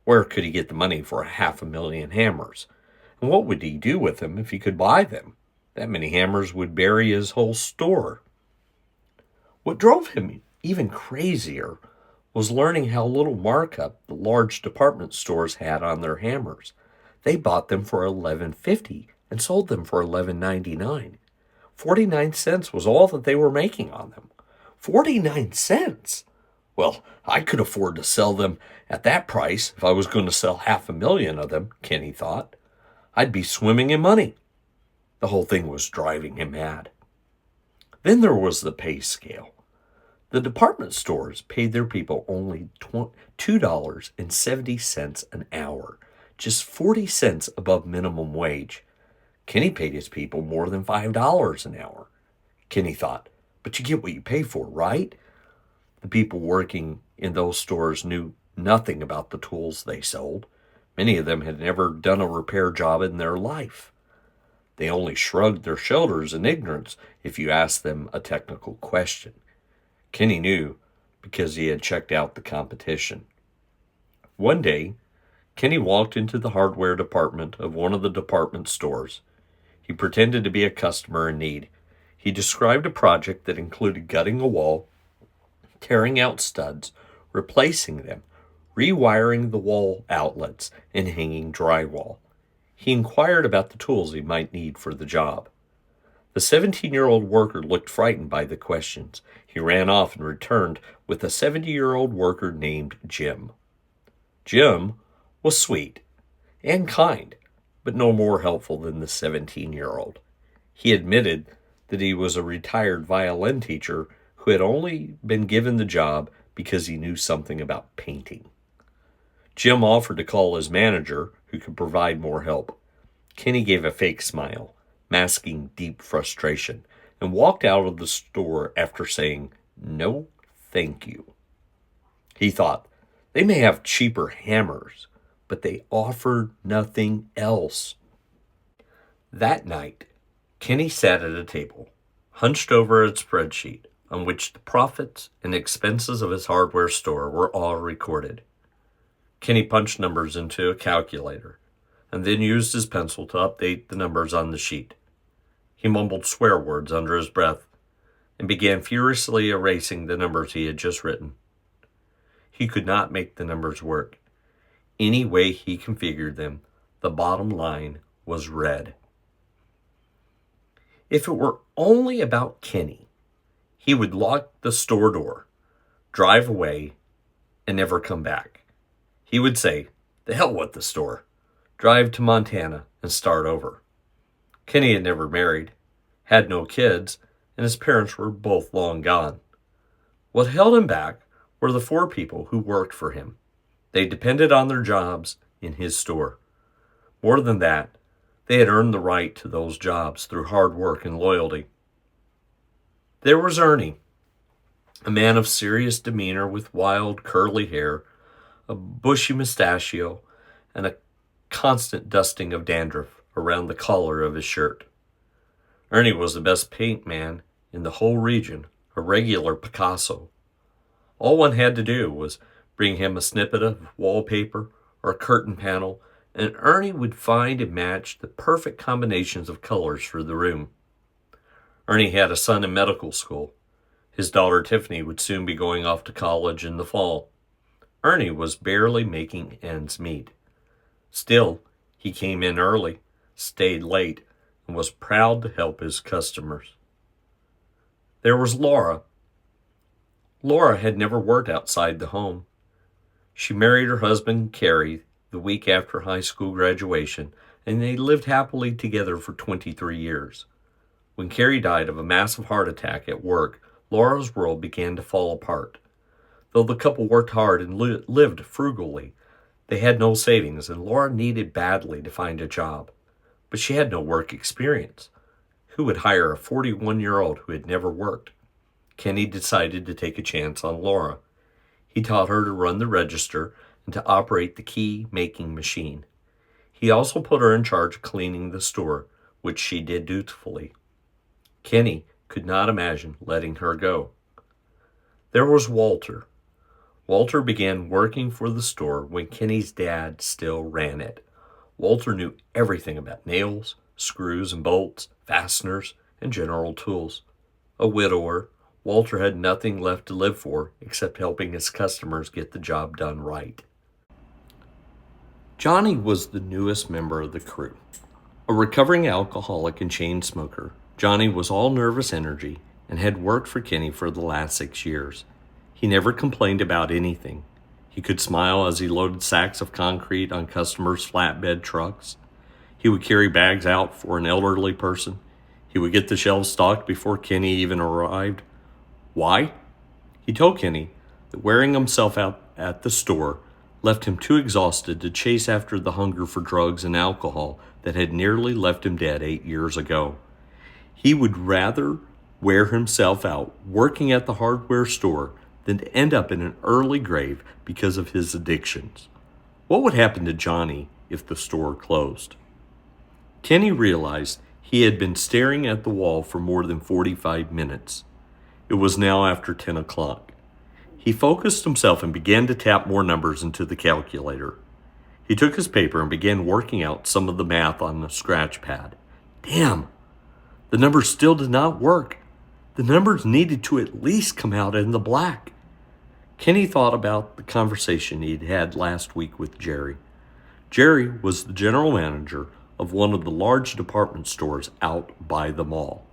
Where could he get the money for 500,000 hammers? And what would he do with them if he could buy them? That many hammers would bury his whole store. What drove him even crazier was learning how little markup the large department stores had on their hammers. They bought them for $11.50 and sold them for $11.99. 49 cents was all that they were making on them. 49 cents! Well, I could afford to sell them at that price if I was going to sell 500,000 of them, Kenny thought. I'd be swimming in money. The whole thing was driving him mad. Then there was the pay scale. The department stores paid their people only $2.70 an hour, just 40 cents above minimum wage. Kenny paid his people more than $5 an hour. Kenny thought, but you get what you pay for, right? The people working in those stores knew nothing about the tools they sold. Many of them had never done a repair job in their life. They only shrugged their shoulders in ignorance if you asked them a technical question. Kenny knew because he had checked out the competition. One day, Kenny walked into the hardware department of one of the department stores. He pretended to be a customer in need. He described a project that included gutting a wall, tearing out studs, replacing them, rewiring the wall outlets, and hanging drywall. He inquired about the tools he might need for the job. The 17-year-old worker looked frightened by the questions. He ran off and returned with a 70-year-old worker named Jim. Jim was sweet and kind, but no more helpful than the 17-year-old. He admitted that he was a retired violin teacher who had only been given the job because he knew something about painting. Jim offered to call his manager, who could provide more help. Kenny gave a fake smile, masking deep frustration, and walked out of the store after saying, "No, thank you." He thought, they may have cheaper hammers, but they offered nothing else. That night, Kenny sat at a table, hunched over a spreadsheet on which the profits and expenses of his hardware store were all recorded. Kenny punched numbers into a calculator and then used his pencil to update the numbers on the sheet. He mumbled swear words under his breath and began furiously erasing the numbers he had just written. He could not make the numbers work. Any way he configured them, the bottom line was red. If it were only about Kenny, he would lock the store door, drive away, and never come back. He would say, "The hell with the store," drive to Montana and start over. Kenny had never married, had no kids, and his parents were both long gone. What held him back were the 4 people who worked for him. They depended on their jobs in his store. More than that, they had earned the right to those jobs through hard work and loyalty. There was Ernie, a man of serious demeanor with wild curly hair, a bushy mustachio, and a constant dusting of dandruff around the collar of his shirt. Ernie was the best paint man in the whole region, a regular Picasso. All one had to do was bring him a snippet of wallpaper or a curtain panel, and Ernie would find and match the perfect combinations of colors for the room. Ernie had a son in medical school. His daughter Tiffany would soon be going off to college in the fall. Ernie was barely making ends meet. Still, he came in early, stayed late, and was proud to help his customers. There was Laura. Laura had never worked outside the home. She married her husband, Carrie, the week after high school graduation, and they lived happily together for 23 years. When Carrie died of a massive heart attack at work, Laura's world began to fall apart. Though the couple worked hard and lived frugally, they had no savings, and Laura needed badly to find a job. But she had no work experience. Who would hire a 41-year-old who had never worked? Kenny decided to take a chance on Laura. He taught her to run the register and to operate the key-making machine. He also put her in charge of cleaning the store, which she did dutifully. Kenny could not imagine letting her go. There was Walter. Walter began working for the store when Kenny's dad still ran it. Walter knew everything about nails, screws and bolts, fasteners, and general tools. A widower, Walter had nothing left to live for except helping his customers get the job done right. Johnny was the newest member of the crew. A recovering alcoholic and chain smoker, Johnny was all nervous energy and had worked for Kenny for the last 6 years. He never complained about anything. He could smile as he loaded sacks of concrete on customers' flatbed trucks. He would carry bags out for an elderly person. He would get the shelves stocked before Kenny even arrived. Why? He told Kenny that wearing himself out at the store left him too exhausted to chase after the hunger for drugs and alcohol that had nearly left him dead 8 years ago. He would rather wear himself out working at the hardware store than to end up in an early grave because of his addictions. What would happen to Johnny if the store closed? Kenny realized he had been staring at the wall for more than 45 minutes. It was now after 10 o'clock. He focused himself and began to tap more numbers into the calculator. He took his paper and began working out some of the math on the scratch pad. Damn! The numbers still did not work. The numbers needed to at least come out in the black. Kenny thought about the conversation he'd had last week with Jerry. Jerry was the general manager of one of the large department stores out by the mall.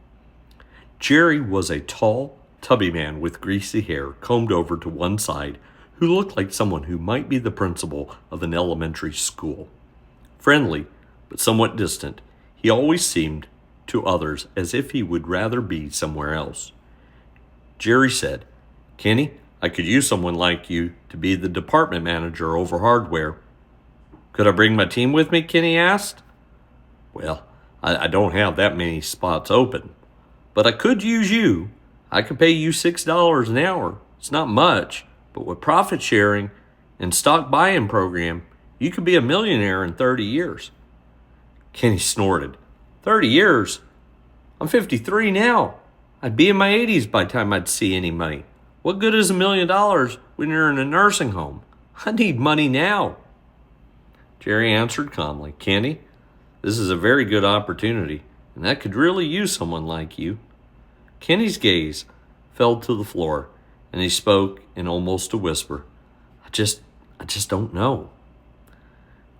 Jerry was a tall, tubby man with greasy hair combed over to one side who looked like someone who might be the principal of an elementary school. Friendly, but somewhat distant, he always seemed to others as if he would rather be somewhere else. Jerry said, "Kenny, I could use someone like you to be the department manager over hardware." "Could I bring my team with me?" Kenny asked. "Well, I don't have that many spots open, but I could use you. I could pay you $6 an hour. It's not much, but with profit sharing and stock buy-in program, you could be a millionaire in 30 years. Kenny snorted. 30 years? I'm 53 now. I'd be in my 80s by the time I'd see any money. What good is $1 million when you're in a nursing home? I need money now." Jerry answered calmly, "Kenny, this is a very good opportunity, and I could really use someone like you." Kenny's gaze fell to the floor, and he spoke in almost a whisper. I just don't know."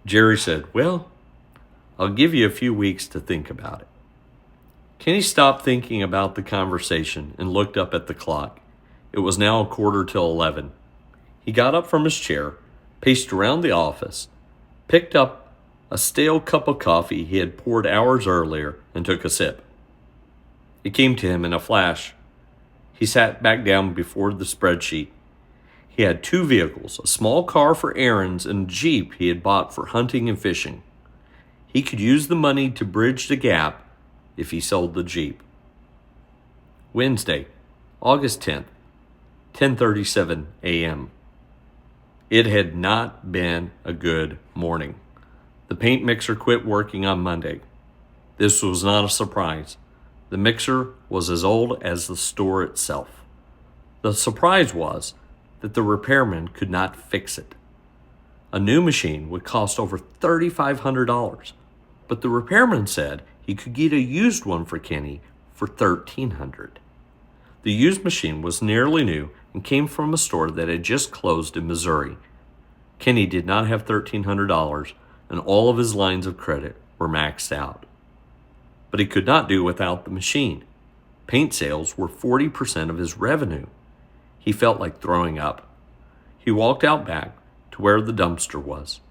Jerry said, "Well, I'll give you a few weeks to think about it." Kenny stopped thinking about the conversation and looked up at the clock. It was now 11:15. He got up from his chair, paced around the office, picked up a stale cup of coffee he had poured hours earlier, and took a sip. It came to him in a flash. He sat back down before the spreadsheet. He had 2 vehicles, a small car for errands and a Jeep he had bought for hunting and fishing. He could use the money to bridge the gap if he sold the Jeep. Wednesday, August 10th, 10:37 a.m. It had not been a good morning. The paint mixer quit working on Monday. This was not a surprise. The mixer was as old as the store itself. The surprise was that the repairman could not fix it. A new machine would cost over $3,500, but the repairman said he could get a used one for Kenny for $1,300. The used machine was nearly new and came from a store that had just closed in Missouri. Kenny did not have $1,300, and all of his lines of credit were maxed out. But he could not do without the machine. Paint sales were 40% of his revenue. He felt like throwing up. He walked out back to where the dumpster was.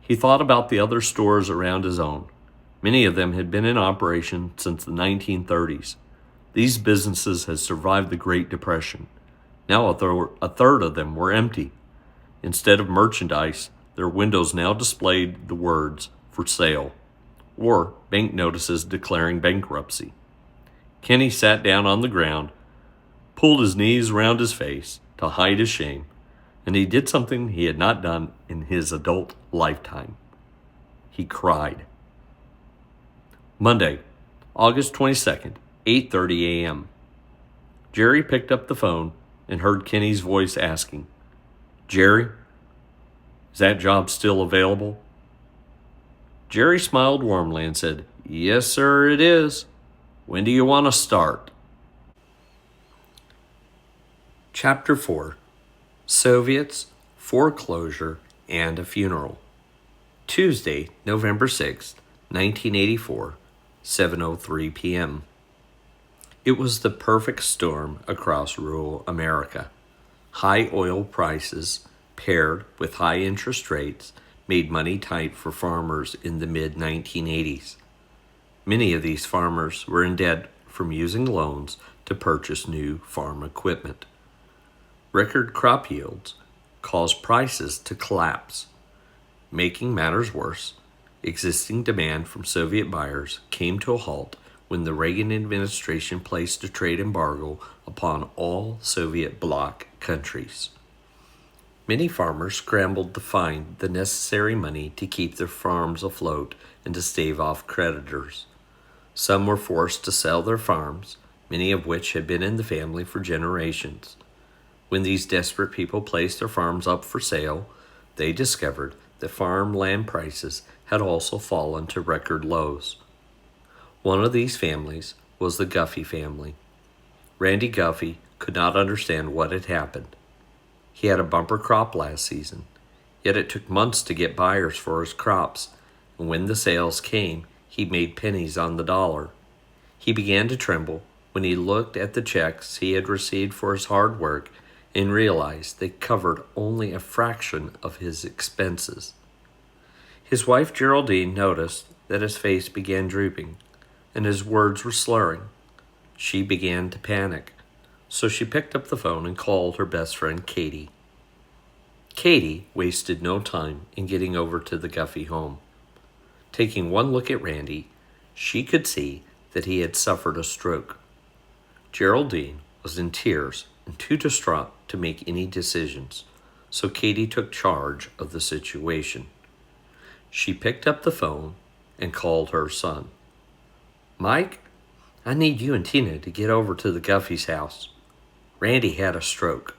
He thought about the other stores around his own. Many of them had been in operation since the 1930s. These businesses had survived the Great Depression. Now a third of them were empty. Instead of merchandise, their windows now displayed the words "for sale" or bank notices declaring bankruptcy. Kenny sat down on the ground, pulled his knees around his face to hide his shame, and he did something he had not done in his adult lifetime. He cried. Monday, August 22nd, 8:30 a.m. Jerry picked up the phone and heard Kenny's voice asking, "Jerry, is that job still available?" Jerry smiled warmly and said, "Yes, sir, it is. When do you want to start?" Chapter 4. Soviets, Foreclosure, and a Funeral. Tuesday, November 6th, 1984, 7:03 p.m. It was the perfect storm across rural America. High oil prices, paired with high interest rates, made money tight for farmers in the mid-1980s. Many of these farmers were in debt from using loans to purchase new farm equipment. Record crop yields caused prices to collapse. Making matters worse, existing demand from Soviet buyers came to a halt when the Reagan administration placed a trade embargo upon all Soviet bloc countries. Many farmers scrambled to find the necessary money to keep their farms afloat and to stave off creditors. Some were forced to sell their farms, many of which had been in the family for generations. When these desperate people placed their farms up for sale, they discovered that farmland prices had also fallen to record lows. One of these families was the Guffey family. Randy Guffey could not understand what had happened. He had a bumper crop last season, yet it took months to get buyers for his crops, and when the sales came, he made pennies on the dollar. He began to tremble when he looked at the checks he had received for his hard work and realized they covered only a fraction of his expenses. His wife Geraldine noticed that his face began drooping, and his words were slurring. She began to panic, so she picked up the phone and called her best friend Katie. Katie wasted no time in getting over to the Guffey home. Taking one look at Randy, she could see that he had suffered a stroke. Geraldine was in tears and too distraught to make any decisions, so Katie took charge of the situation. She picked up the phone and called her son. "Mike, I need you and Tina to get over to the Guffey's house. Randy had a stroke.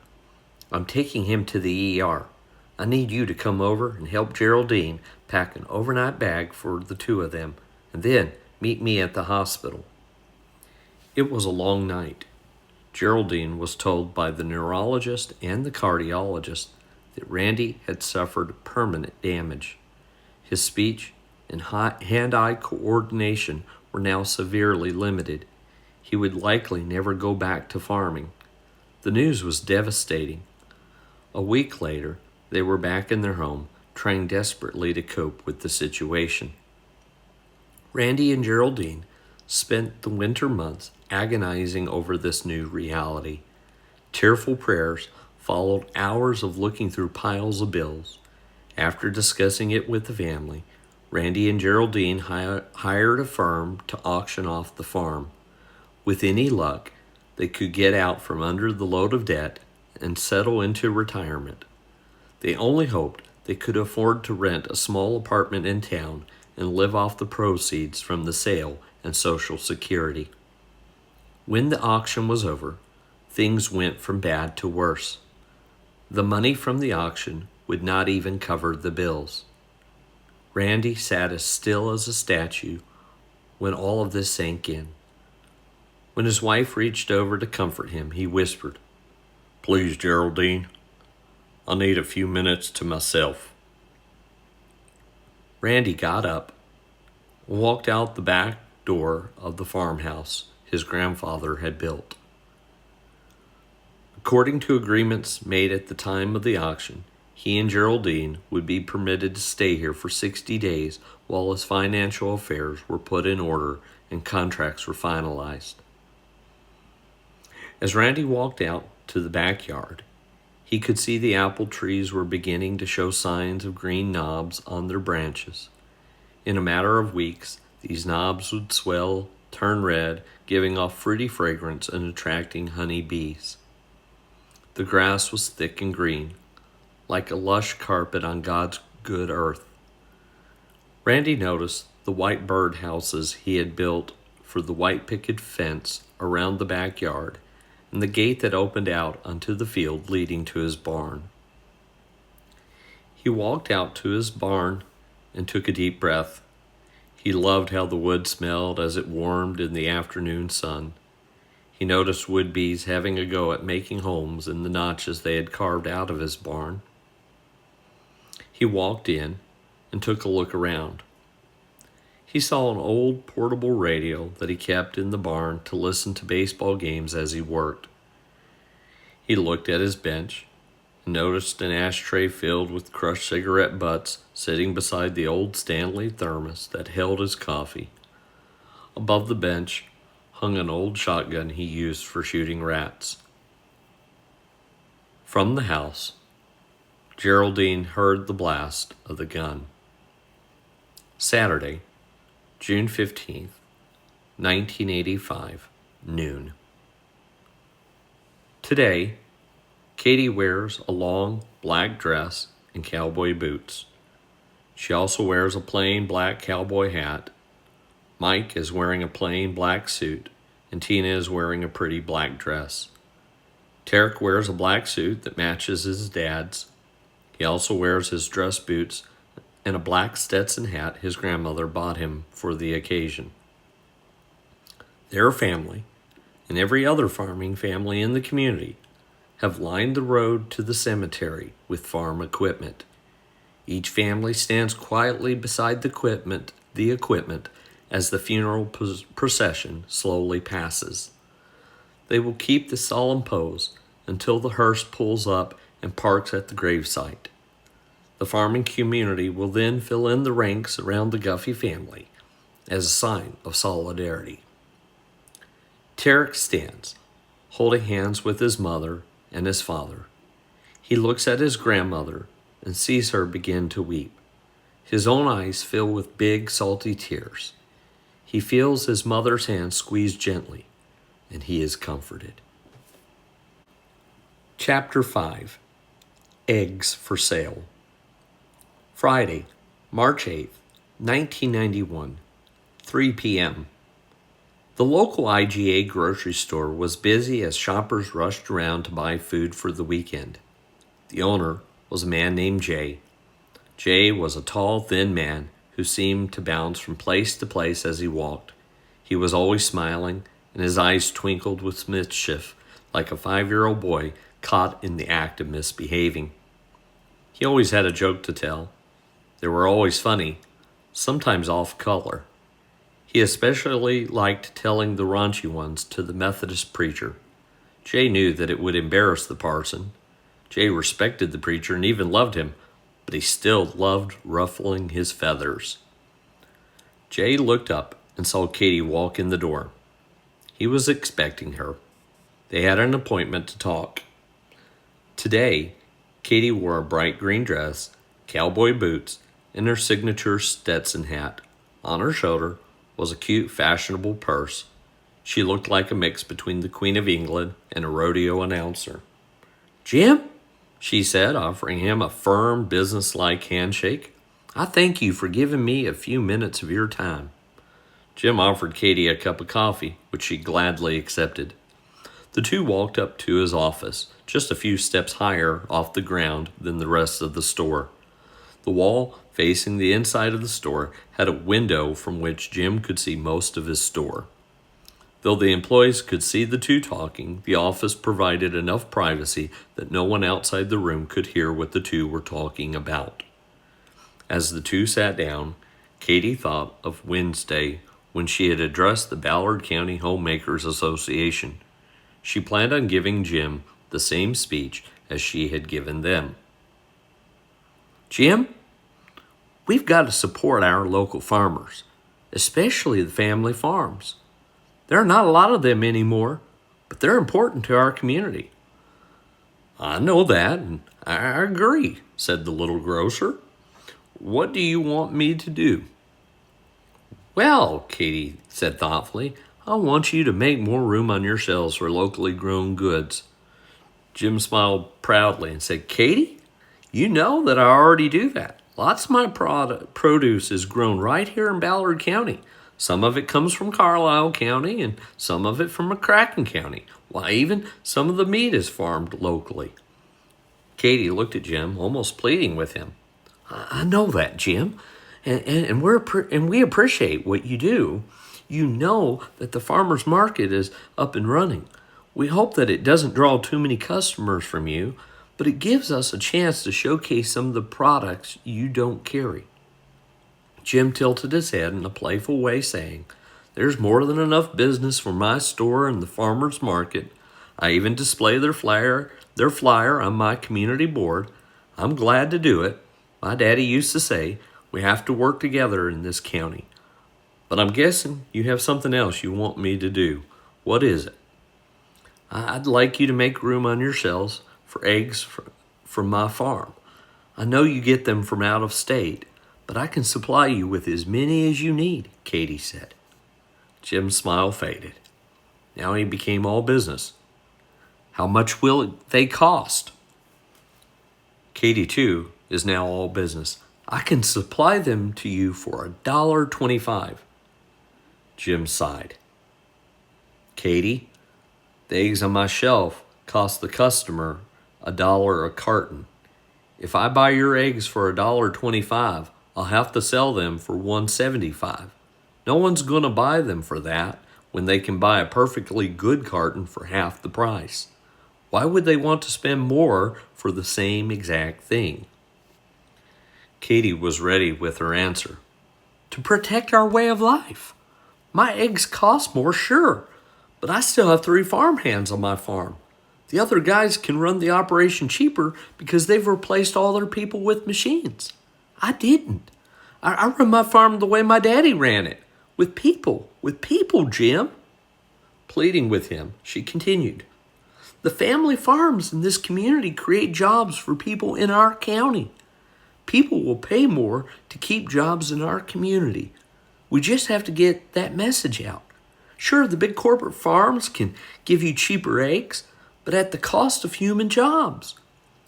I'm taking him to the ER. I need you to come over and help Geraldine pack an overnight bag for the two of them, and then meet me at the hospital." It was a long night. Geraldine was told by the neurologist and the cardiologist that Randy had suffered permanent damage. His speech and hand-eye coordination were now severely limited. He would likely never go back to farming. The news was devastating. A week later, they were back in their home, trying desperately to cope with the situation. Randy and Geraldine spent the winter months agonizing over this new reality. Tearful prayers followed hours of looking through piles of bills. After discussing it with the family, Randy and Geraldine hired a firm to auction off the farm. With any luck, they could get out from under the load of debt and settle into retirement. They only hoped they could afford to rent a small apartment in town and live off the proceeds from the sale and Social Security. When the auction was over, things went from bad to worse. The money from the auction would not even cover the bills. Randy sat as still as a statue when all of this sank in. When his wife reached over to comfort him, he whispered, "Please, Geraldine, I need a few minutes to myself." Randy got up and walked out the back door of the farmhouse his grandfather had built. According to agreements made at the time of the auction, he and Geraldine would be permitted to stay here for 60 days while his financial affairs were put in order and contracts were finalized. As Randy walked out to the backyard, he could see the apple trees were beginning to show signs of green knobs on their branches. In a matter of weeks, these knobs would swell, turn red, giving off fruity fragrance and attracting honey bees. The grass was thick and green, like a lush carpet on God's good earth. Randy noticed the white bird houses he had built for the white picket fence around the backyard and the gate that opened out onto the field leading to his barn. He walked out to his barn and took a deep breath. He loved how the wood smelled as it warmed in the afternoon sun. He noticed wood bees having a go at making homes in the notches they had carved out of his barn. He walked in and took a look around. He saw an old portable radio that he kept in the barn to listen to baseball games as he worked. He looked at his bench and noticed an ashtray filled with crushed cigarette butts sitting beside the old Stanley thermos that held his coffee. Above the bench hung an old shotgun he used for shooting rats. From the house, Geraldine heard the blast of the gun. Saturday, June 15th, 1985, noon. Today, Katie wears a long black dress and cowboy boots. She also wears a plain black cowboy hat. Mike is wearing a plain black suit, and Tina is wearing a pretty black dress. Tarek wears a black suit that matches his dad's. He also wears his dress boots and a black Stetson hat his grandmother bought him for the occasion. Their family, and every other farming family in the community, have lined the road to the cemetery with farm equipment. Each family stands quietly beside the equipment as the funeral procession slowly passes. They will keep the solemn pose until the hearse pulls up and parks at the gravesite. The farming community will then fill in the ranks around the Guffey family as a sign of solidarity. Tarek stands, holding hands with his mother and his father. He looks at his grandmother and sees her begin to weep. His own eyes fill with big, salty tears. He feels his mother's hand squeezed gently, and he is comforted. Chapter 5. Eggs for Sale. Friday, March 8th, 1991, 3 p.m. The local IGA grocery store was busy as shoppers rushed around to buy food for the weekend. The owner was a man named Jay. Jay was a tall, thin man who seemed to bounce from place to place as he walked. He was always smiling, and his eyes twinkled with mischief like a 5-year-old boy caught in the act of misbehaving. He always had a joke to tell. They were always funny, sometimes off color. He especially liked telling the raunchy ones to the Methodist preacher. Jay knew that it would embarrass the parson. Jay respected the preacher and even loved him, but he still loved ruffling his feathers. Jay looked up and saw Katie walk in the door. He was expecting her. They had an appointment to talk. Today, Katie wore a bright green dress, cowboy boots, and her signature Stetson hat. On her shoulder was a cute, fashionable purse. She looked like a mix between the Queen of England and a rodeo announcer. "Jim," she said, offering him a firm, businesslike handshake, "I thank you for giving me a few minutes of your time." Jim offered Katie a cup of coffee, which she gladly accepted. The two walked up to his office, just a few steps higher off the ground than the rest of the store. The wall facing the inside of the store had a window from which Jim could see most of his store. Though the employees could see the two talking, the office provided enough privacy that no one outside the room could hear what the two were talking about. As the two sat down, Katie thought of Wednesday when she had addressed the Ballard County Homemakers Association. She planned on giving Jim the same speech as she had given them. "Jim, we've got to support our local farmers, especially the family farms. There are not a lot of them anymore, but they're important to our community." "I know that, and I agree," said the little grocer. "What do you want me to do?" "Well," Katie said thoughtfully, "I want you to make more room on your shelves for locally grown goods." Jim smiled proudly and said, "Katie, you know that I already do that. Lots of my produce is grown right here in Ballard County. Some of it comes from Carlisle County and some of it from McCracken County. Why, even some of the meat is farmed locally." Katie looked at Jim, almost pleading with him. "I know that, Jim, and we appreciate what you do. You know that the farmers market is up and running. We hope that it doesn't draw too many customers from you, but it gives us a chance to showcase some of the products you don't carry." Jim tilted his head in a playful way, saying, "There's more than enough business for my store and the farmers market. I even display their flyer on my community board. I'm glad to do it. My daddy used to say, we have to work together in this county. But I'm guessing you have something else you want me to do. What is it?" "I'd like you to make room on your shelves for eggs from my farm. I know you get them from out of state, but I can supply you with as many as you need," Katie said. Jim's smile faded. Now he became all business. "How much will they cost?" Katie, too, is now all business. "I can supply them to you for $1.25. Jim sighed. "Katie, the eggs on my shelf cost the customer $1 a carton. If I buy your eggs for $1.25, I'll have to sell them for $1.75. No one's going to buy them for that when they can buy a perfectly good carton for half the price. Why would they want to spend more for the same exact thing?" Katie was ready with her answer. "To protect our way of life. My eggs cost more, sure, but I still have 3 farmhands on my farm. The other guys can run the operation cheaper because they've replaced all their people with machines. I didn't. I run my farm the way my daddy ran it, with people, Jim." Pleading with him, she continued, "The family farms in this community create jobs for people in our county. People will pay more to keep jobs in our community. We just have to get that message out. Sure, the big corporate farms can give you cheaper eggs, but at the cost of human jobs.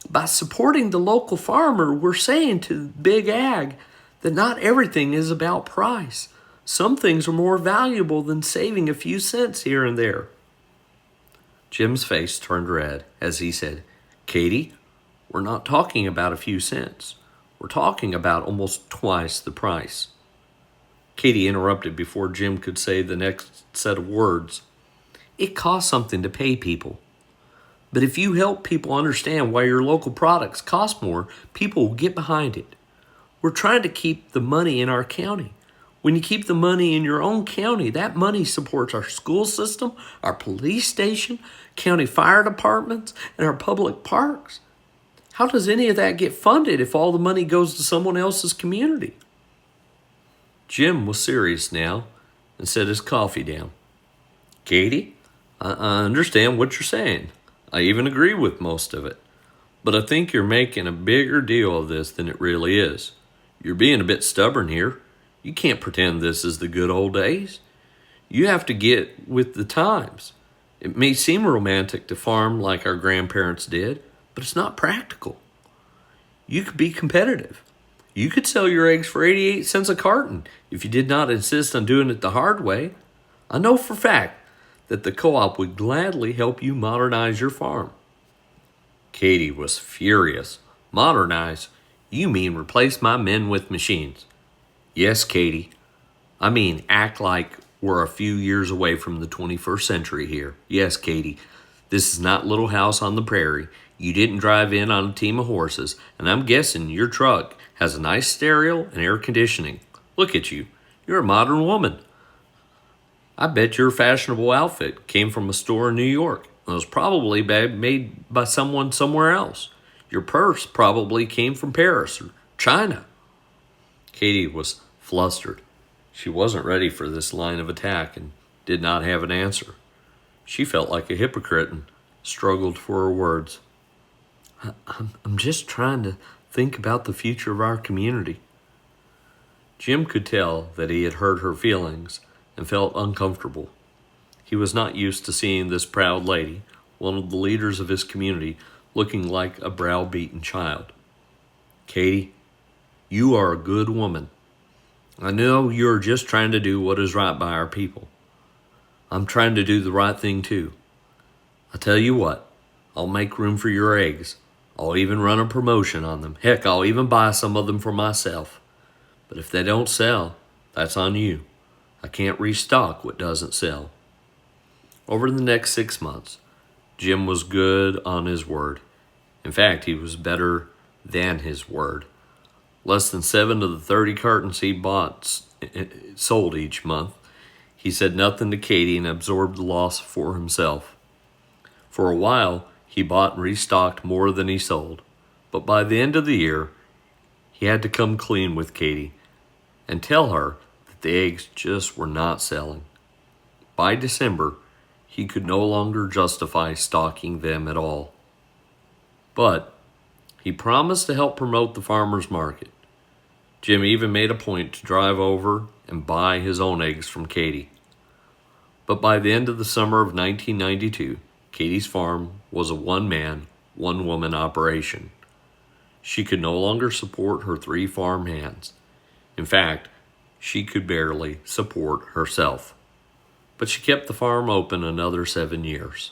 By supporting the local farmer, we're saying to big ag that not everything is about price. Some things are more valuable than saving a few cents here and there." Jim's face turned red as he said, "Katie, we're not talking about a few cents. We're talking about almost twice the price." Katie interrupted before Jim could say the next set of words. "It costs something to pay people. But if you help people understand why your local products cost more, people will get behind it. We're trying to keep the money in our county. When you keep the money in your own county, that money supports our school system, our police station, county fire departments, and our public parks. How does any of that get funded if all the money goes to someone else's community?" Jim was serious now and set his coffee down. "Katie, I understand what you're saying. I even agree with most of it. But I think you're making a bigger deal of this than it really is. You're being a bit stubborn here. You can't pretend this is the good old days. You have to get with the times. It may seem romantic to farm like our grandparents did, but it's not practical. You could be competitive. You could sell your eggs for 88 cents a carton if you did not insist on doing it the hard way. I know for a fact that the co-op would gladly help you modernize your farm." Katie was furious. "Modernize? You mean replace my men with machines?" "Yes, Katie. I mean act like we're a few years away from the 21st century here. Yes, Katie. This is not Little House on the Prairie. You didn't drive in on a team of horses, and I'm guessing your truck has a nice stereo and air conditioning. Look at you. You're a modern woman. I bet your fashionable outfit came from a store in New York. It was probably made by someone somewhere else. Your purse probably came from Paris or China." Katie was flustered. She wasn't ready for this line of attack and did not have an answer. She felt like a hypocrite and struggled for her words. I'm just trying to think about the future of our community." Jim could tell that he had hurt her feelings and felt uncomfortable. He was not used to seeing this proud lady, one of the leaders of his community, looking like a browbeaten child. "Katie, you are a good woman. I know you are just trying to do what is right by our people. I'm trying to do the right thing too. I tell you what, I'll make room for your eggs. I'll even run a promotion on them. Heck, I'll even buy some of them for myself. But if they don't sell, that's on you. I can't restock what doesn't sell." Over the next 6 months, Jim was good on his word. In fact, he was better than his word. Less than 7 of the 30 cartons he bought sold each month. He said nothing to Katie and absorbed the loss for himself. For a while, he bought and restocked more than he sold. But by the end of the year, he had to come clean with Katie and tell her that the eggs just were not selling. By December, he could no longer justify stocking them at all. But he promised to help promote the farmers market. Jim even made a point to drive over and buy his own eggs from Katie. But by the end of the summer of 1992, Katie's farm was a one-man, one-woman operation. She could no longer support her 3 farm hands. In fact, she could barely support herself. But she kept the farm open another 7 years.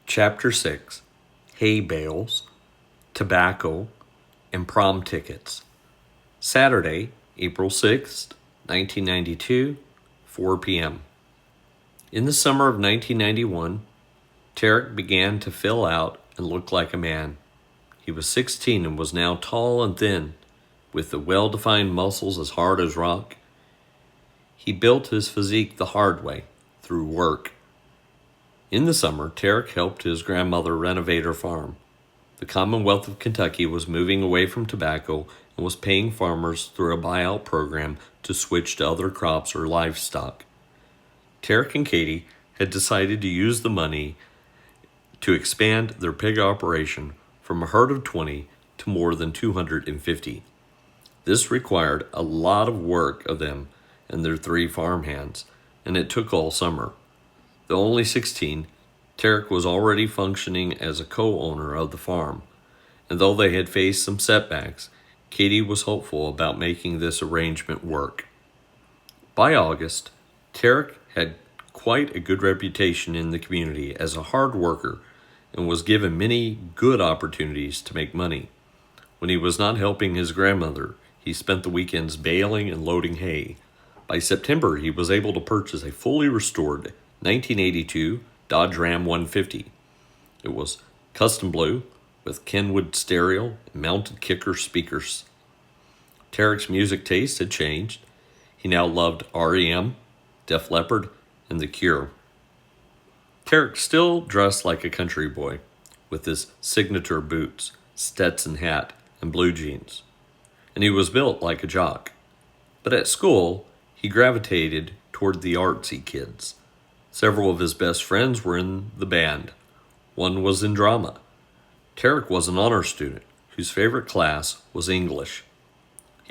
Chapter 6. Hay Bales, Tobacco, and Prom Tickets. Saturday, April 6th, 1992, 4 p.m. In the summer of 1991, Tarek began to fill out and look like a man. He was 16 and was now tall and thin, with the well-defined muscles as hard as rock. He built his physique the hard way, through work. In the summer, Tarek helped his grandmother renovate her farm. The Commonwealth of Kentucky was moving away from tobacco and was paying farmers through a buyout program to switch to other crops or livestock. Tarek and Katie had decided to use the money to expand their pig operation from a herd of 20 to more than 250. This required a lot of work of them and their 3 farmhands, and it took all summer. Though only 16, Tarek was already functioning as a co-owner of the farm, and though they had faced some setbacks, Katie was hopeful about making this arrangement work. By August, Tarek had quite a good reputation in the community as a hard worker and was given many good opportunities to make money. When he was not helping his grandmother, he spent the weekends baling and loading hay. By September, he was able to purchase a fully restored 1982 Dodge Ram 150. It was custom blue with Kenwood stereo and mounted kicker speakers. Tarek's music taste had changed. He now loved R.E.M., Def Leppard, and The Cure. Tarek still dressed like a country boy, with his signature boots, Stetson hat, and blue jeans. And he was built like a jock. But at school, he gravitated toward the artsy kids. Several of his best friends were in the band. One was in drama. Tarek was an honor student whose favorite class was English.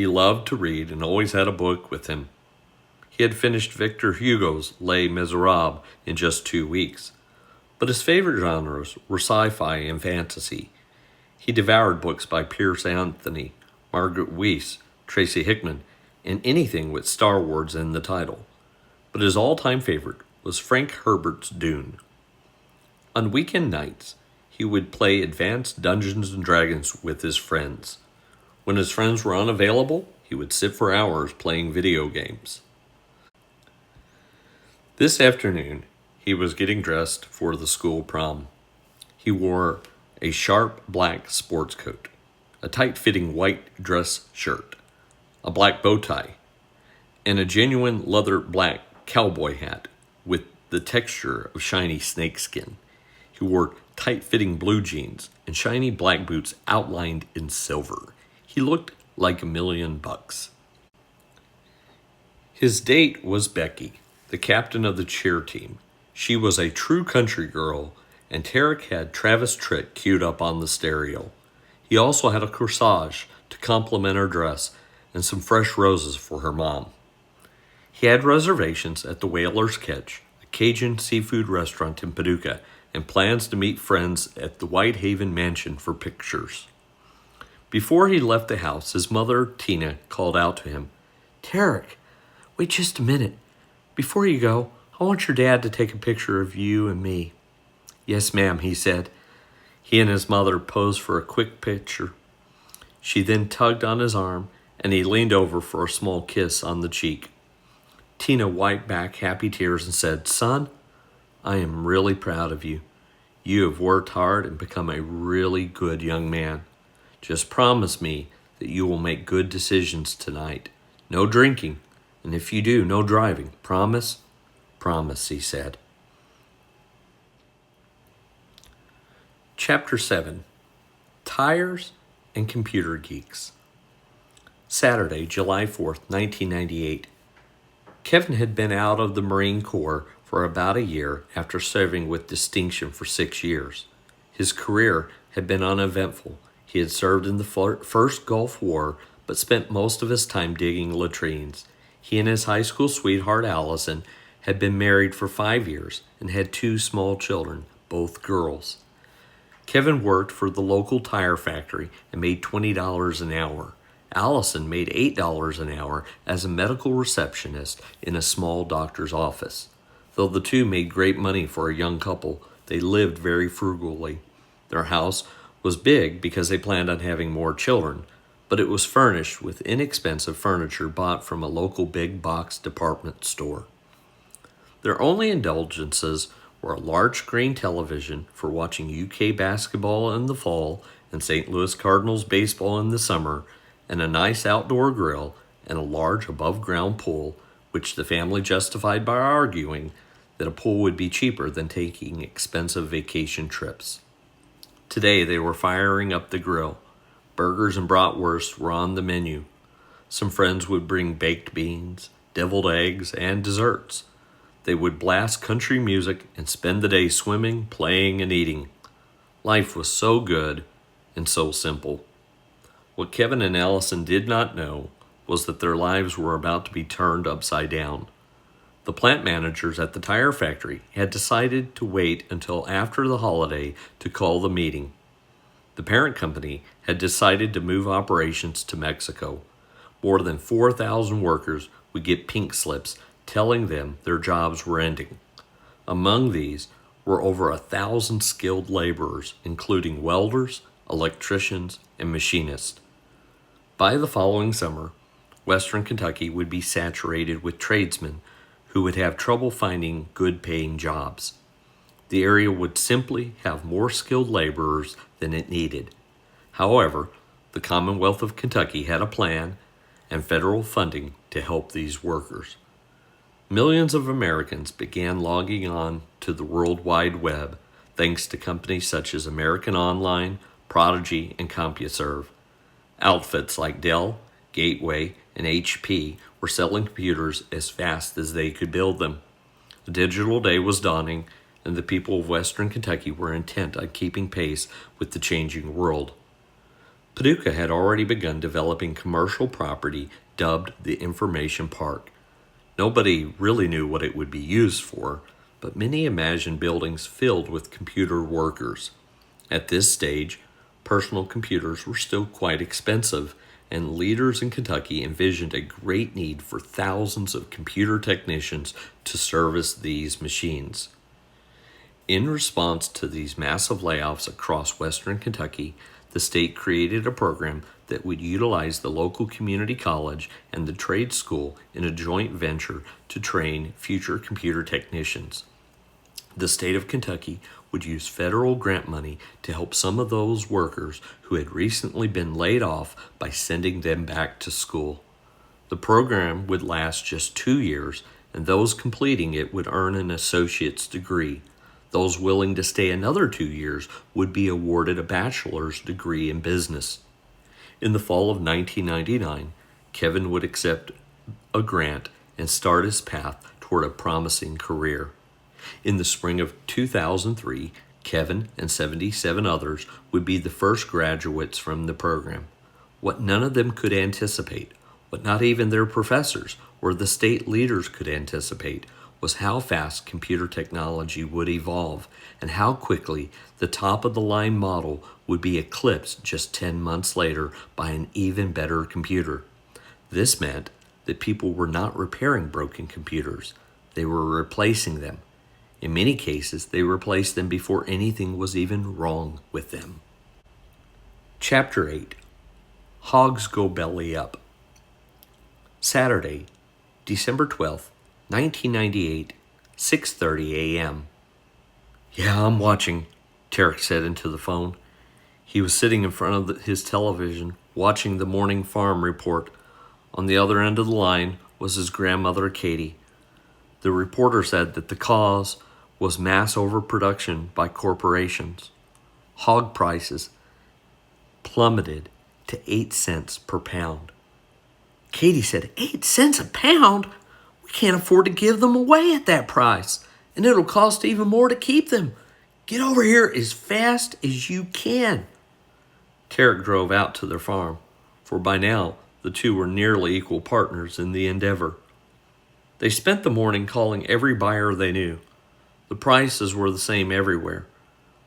He loved to read and always had a book with him. He had finished Victor Hugo's Les Miserables in just 2 weeks, but his favorite genres were sci-fi and fantasy. He devoured books by Pierce Anthony, Margaret Weiss, Tracy Hickman, and anything with Star Wars in the title. But his all-time favorite was Frank Herbert's Dune. On weekend nights, he would play advanced Dungeons & Dragons with his friends. When his friends were unavailable, he would sit for hours playing video games. This afternoon, he was getting dressed for the school prom. He wore a sharp black sports coat, a tight-fitting white dress shirt, a black bow tie, and a genuine leather black cowboy hat with the texture of shiny snakeskin. He wore tight-fitting blue jeans and shiny black boots outlined in silver. He looked like $1,000,000. His date was Becky, the captain of the cheer team. She was a true country girl, and Tarek had Travis Tritt queued up on the stereo. He also had a corsage to complement her dress and some fresh roses for her mom. He had reservations at the Whaler's Catch, a Cajun seafood restaurant in Paducah, and plans to meet friends at the Whitehaven Mansion for pictures. Before he left the house, his mother, Tina, called out to him, "Tarek, wait just a minute. Before you go, I want your dad to take a picture of you and me." "Yes, ma'am," he said. He and his mother posed for a quick picture. She then tugged on his arm, and he leaned over for a small kiss on the cheek. Tina wiped back happy tears and said, "Son, I am really proud of you. You have worked hard and become a really good young man. Just promise me that you will make good decisions tonight. No drinking, and if you do, no driving. Promise?" "Promise," he said. Chapter 7. Tires and Computer Geeks. Saturday, July 4th, 1998. Kevin had been out of the Marine Corps for about a year after serving with distinction for 6 years. His career had been uneventful. He had served in the first Gulf War, but spent most of his time digging latrines. He and his high school sweetheart, Allison, had been married for 5 years and had 2 small children, both girls. Kevin worked for the local tire factory and made $20 an hour. Allison made $8 an hour as a medical receptionist in a small doctor's office. Though the two made great money for a young couple, they lived very frugally. Their house was big because they planned on having more children, but it was furnished with inexpensive furniture bought from a local big box department store. Their only indulgences were a large screen television for watching UK basketball in the fall and St. Louis Cardinals baseball in the summer, and a nice outdoor grill and a large above-ground pool, which the family justified by arguing that a pool would be cheaper than taking expensive vacation trips. Today they were firing up the grill. Burgers and bratwurst were on the menu. Some friends would bring baked beans, deviled eggs, and desserts. They would blast country music and spend the day swimming, playing, and eating. Life was so good and so simple. What Kevin and Allison did not know was that their lives were about to be turned upside down. The plant managers at the tire factory had decided to wait until after the holiday to call the meeting. The parent company had decided to move operations to Mexico. More than 4,000 workers would get pink slips telling them their jobs were ending. Among these were over 1,000 skilled laborers, including welders, electricians, and machinists. By the following summer, Western Kentucky would be saturated with tradesmen who would have trouble finding good-paying jobs. The area would simply have more skilled laborers than it needed. However, the Commonwealth of Kentucky had a plan and federal funding to help these workers. Millions of Americans began logging on to the World Wide Web thanks to companies such as American Online, Prodigy, and CompuServe. Outfits like Dell, Gateway, and HP were selling computers as fast as they could build them. The digital day was dawning, and the people of Western Kentucky were intent on keeping pace with the changing world. Paducah had already begun developing commercial property dubbed the Information Park. Nobody really knew what it would be used for, but many imagined buildings filled with computer workers. At this stage, personal computers were still quite expensive, and leaders in Kentucky envisioned a great need for thousands of computer technicians to service these machines. In response to these massive layoffs across western Kentucky, the state created a program that would utilize the local community college and the trade school in a joint venture to train future computer technicians. The state of Kentucky would use federal grant money to help some of those workers who had recently been laid off by sending them back to school. The program would last just 2 years, and those completing it would earn an associate's degree. Those willing to stay another 2 years would be awarded a bachelor's degree in business. In the fall of 1999, Kevin would accept a grant and start his path toward a promising career. In the spring of 2003, Kevin and 77 others would be the first graduates from the program. What none of them could anticipate, what not even their professors or the state leaders could anticipate, was how fast computer technology would evolve and how quickly the top-of-the-line model would be eclipsed just 10 months later by an even better computer. This meant that people were not repairing broken computers, they were replacing them. In many cases, they replaced them before anything was even wrong with them. Chapter 8. Hogs Go Belly Up. Saturday, December 12th, 1998, 6:30 a.m. "Yeah, I'm watching," Tarek said into the phone. He was sitting in front of his television, watching the morning farm report. On the other end of the line was his grandmother, Katie. The reporter said that the cause was mass overproduction by corporations. Hog prices plummeted to 8 cents per pound. Katie said, 8 cents a pound? We can't afford to give them away at that price, and it'll cost even more to keep them. Get over here as fast as you can. Tarek drove out to their farm, for by now the two were nearly equal partners in the endeavor. They spent the morning calling every buyer they knew. The prices were the same everywhere.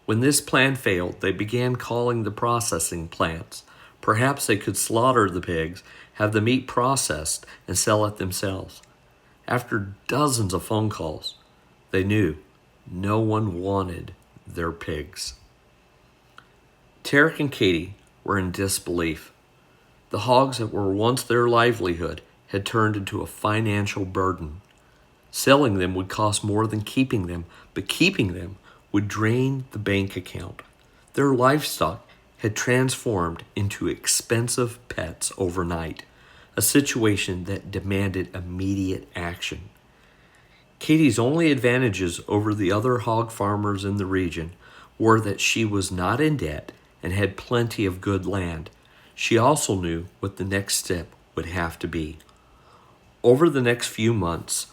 When this plan failed, they began calling the processing plants. Perhaps they could slaughter the pigs, have the meat processed, and sell it themselves. After dozens of phone calls, they knew no one wanted their pigs. Tarek and Katie were in disbelief. The hogs that were once their livelihood had turned into a financial burden. Selling them would cost more than keeping them, but keeping them would drain the bank account. Their livestock had transformed into expensive pets overnight, a situation that demanded immediate action. Katie's only advantages over the other hog farmers in the region were that she was not in debt and had plenty of good land. She also knew what the next step would have to be. Over the next few months,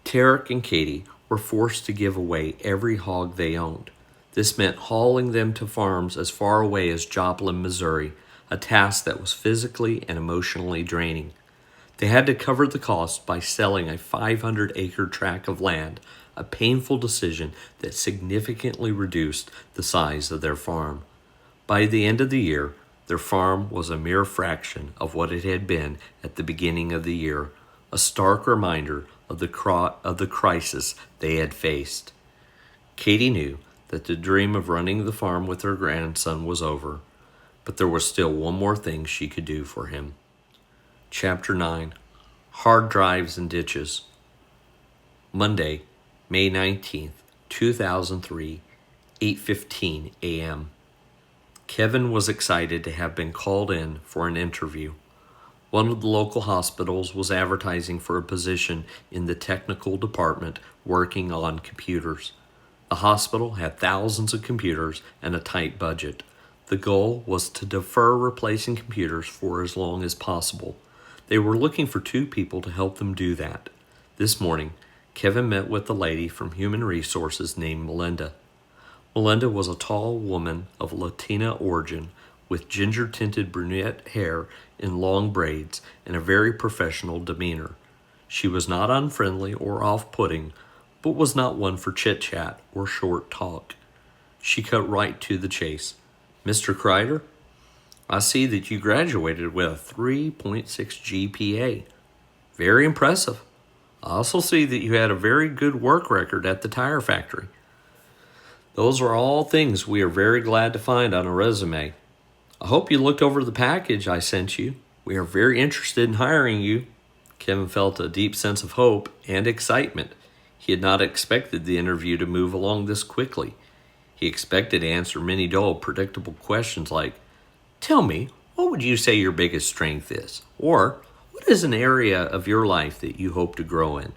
Tarek and Katie were forced to give away every hog they owned. This meant hauling them to farms as far away as Joplin, Missouri, a task that was physically and emotionally draining. They had to cover the cost by selling a 500-acre tract of land, a painful decision that significantly reduced the size of their farm. By the end of the year, their farm was a mere fraction of what it had been at the beginning of the year, a stark reminder of the crisis they had faced. Katie knew that the dream of running the farm with her grandson was over, but there was still one more thing she could do for him. Chapter 9. Hard Drives and Ditches. Monday, May 19th, 2003, 8:15 a.m. Kevin was excited to have been called in for an interview. One of the local hospitals was advertising for a position in the technical department working on computers. The hospital had thousands of computers and a tight budget. The goal was to defer replacing computers for as long as possible. They were looking for 2 people to help them do that. This morning, Kevin met with a lady from Human Resources named Melinda. Melinda was a tall woman of Latina origin with ginger-tinted brunette hair in long braids and a very professional demeanor. She was not unfriendly or off-putting, but was not one for chit-chat or short talk. She cut right to the chase. "Mr. Kreider, I see that you graduated with a 3.6 GPA. Very impressive. I also see that you had a very good work record at the tire factory. Those are all things we are very glad to find on a resume. I hope you looked over the package I sent you. We are very interested in hiring you." Kevin felt a deep sense of hope and excitement. He had not expected the interview to move along this quickly. He expected to answer many dull, predictable questions like, "Tell me, what would you say your biggest strength is?" Or, "What is an area of your life that you hope to grow in?"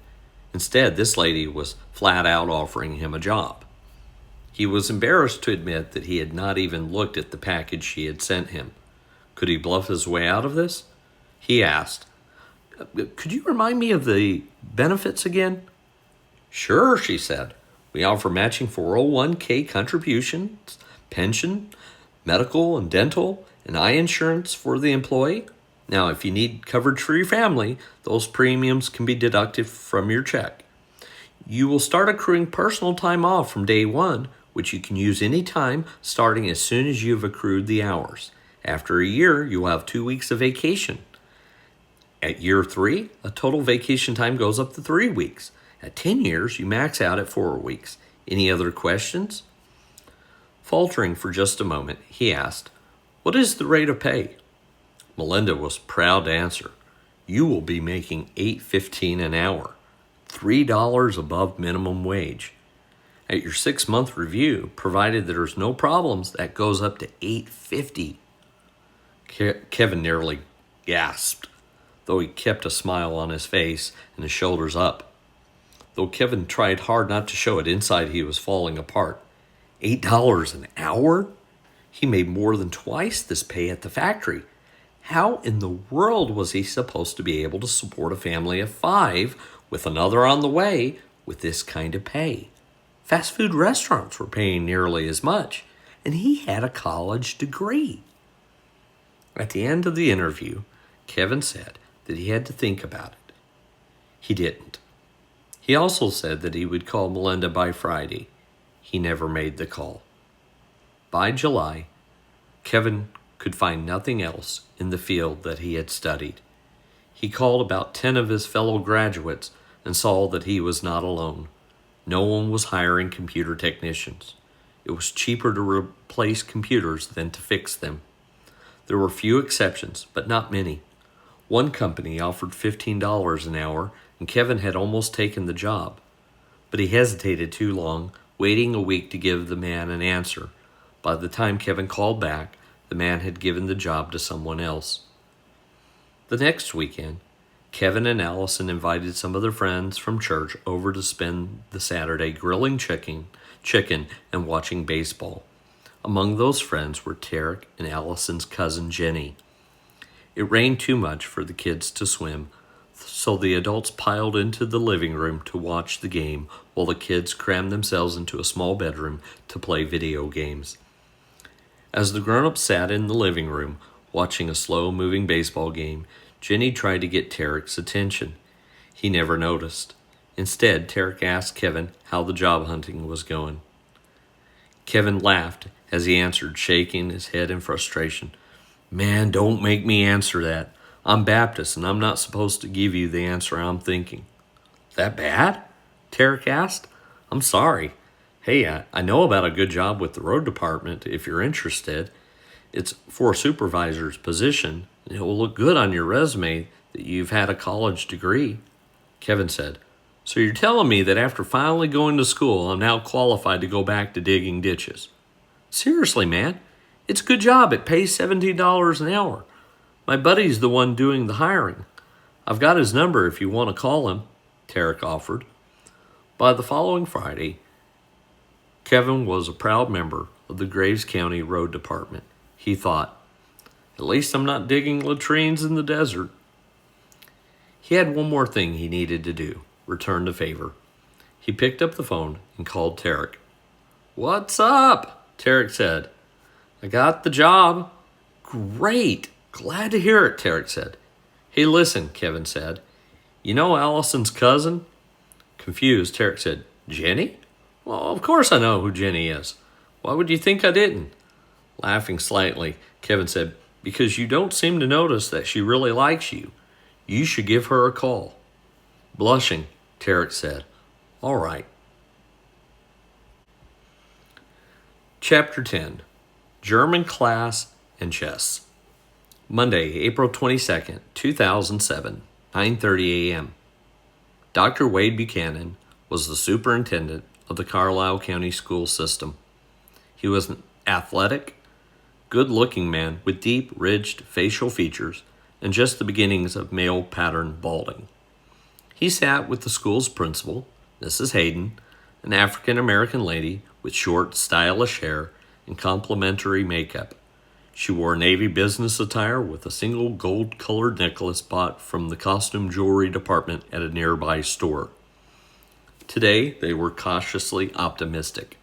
Instead, this lady was flat out offering him a job. He was embarrassed to admit that he had not even looked at the package she had sent him. Could he bluff his way out of this? He asked, "Could you remind me of the benefits again?" "Sure," she said. "We offer matching 401k contributions, pension, medical and dental, and eye insurance for the employee. Now, if you need coverage for your family, those premiums can be deducted from your check. You will start accruing personal time off from day one, which you can use any time starting as soon as you have accrued the hours. After a year, you will have 2 weeks of vacation. At year 3, a total vacation time goes up to 3 weeks. At 10 years, you max out at 4 weeks. Any other questions?" Faltering for just a moment, he asked, "What is the rate of pay?" Melinda was proud to answer, "You will be making $8.15 an hour, $3 above minimum wage. At your 6-month review, provided there's no problems, that goes up to $8.50. Kevin nearly gasped, though he kept a smile on his face and his shoulders up. Though Kevin tried hard not to show it, inside he was falling apart. $8 an hour? He made more than twice this pay at the factory. How in the world was he supposed to be able to support a family of 5 with another on the way with this kind of pay? Fast food restaurants were paying nearly as much, and he had a college degree. At the end of the interview, Kevin said that he had to think about it. He didn't. He also said that he would call Melinda by Friday. He never made the call. By July, Kevin could find nothing else in the field that he had studied. He called about 10 of his fellow graduates and saw that he was not alone. No one was hiring computer technicians. It was cheaper to replace computers than to fix them. There were few exceptions, but not many. One company offered $15 an hour, and Kevin had almost taken the job. But he hesitated too long, waiting a week to give the man an answer. By the time Kevin called back, the man had given the job to someone else. The next weekend, Kevin and Allison invited some of their friends from church over to spend the Saturday grilling chicken and watching baseball. Among those friends were Tarek and Allison's cousin Jenny. It rained too much for the kids to swim, so the adults piled into the living room to watch the game while the kids crammed themselves into a small bedroom to play video games. As the grown-ups sat in the living room watching a slow-moving baseball game, Jenny tried to get Tarek's attention. He never noticed. Instead, Tarek asked Kevin how the job hunting was going. Kevin laughed as he answered, shaking his head in frustration. "Man, don't make me answer that. I'm Baptist, and I'm not supposed to give you the answer I'm thinking." "That bad?" Tarek asked. "I'm sorry. Hey, I know about a good job with the road department if you're interested. It's for a supervisor's position. It will look good on your resume that you've had a college degree." Kevin said, "So you're telling me that after finally going to school, I'm now qualified to go back to digging ditches?" "Seriously, man. It's a good job. It pays $17 an hour. My buddy's the one doing the hiring. I've got his number if you want to call him," Tarek offered. By the following Friday, Kevin was a proud member of the Graves County Road Department. He thought, "At least I'm not digging latrines in the desert." He had one more thing he needed to do, return the favor. He picked up the phone and called Tarek. "What's up?" Tarek said. "I got the job. Great. Glad to hear it, Tarek said. Hey, listen, Kevin said. You know Allison's cousin? Confused, Tarek said, Jenny? Well, of course I know who Jenny is. Why would you think I didn't? Laughing slightly, Kevin said, because you don't seem to notice that she really likes you. You should give her a call. Blushing, Tarek said, all right. Chapter 10, German Class and Chess. Monday, April 22nd, 2007, 9:30 a.m. Dr. Wade Buchanan was the superintendent of the Carlisle County school system. He was an athletic, good-looking man with deep, ridged facial features and just the beginnings of male pattern balding. He sat with the school's principal, Mrs. Hayden, an African-American lady with short, stylish hair and complimentary makeup. She wore navy business attire with a single gold-colored necklace bought from the costume jewelry department at a nearby store. Today, they were cautiously optimistic.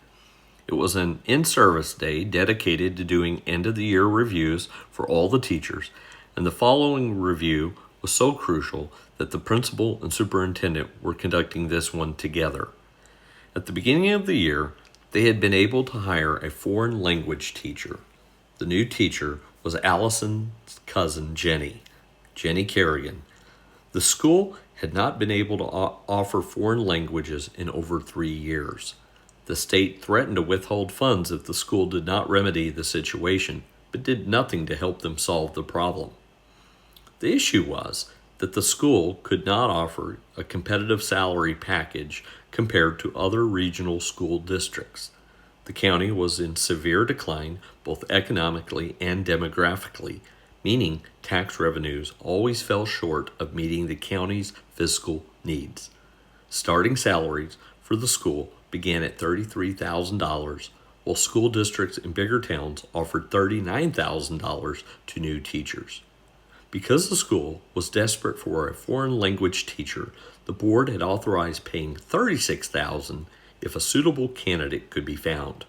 It was an in-service day dedicated to doing end-of-the-year reviews for all the teachers, and the following review was so crucial that the principal and superintendent were conducting this one together. At the beginning of the year, they had been able to hire a foreign language teacher. The new teacher was Allison's cousin, Jenny Kerrigan. The school had not been able to offer foreign languages in over 3 years. The state threatened to withhold funds if the school did not remedy the situation, but did nothing to help them solve the problem. The issue was that the school could not offer a competitive salary package compared to other regional school districts. The county was in severe decline both economically and demographically, meaning tax revenues always fell short of meeting the county's fiscal needs. Starting salaries for the school began at $33,000, while school districts in bigger towns offered $39,000 to new teachers. Because the school was desperate for a foreign language teacher, the board had authorized paying $36,000 if a suitable candidate could be found.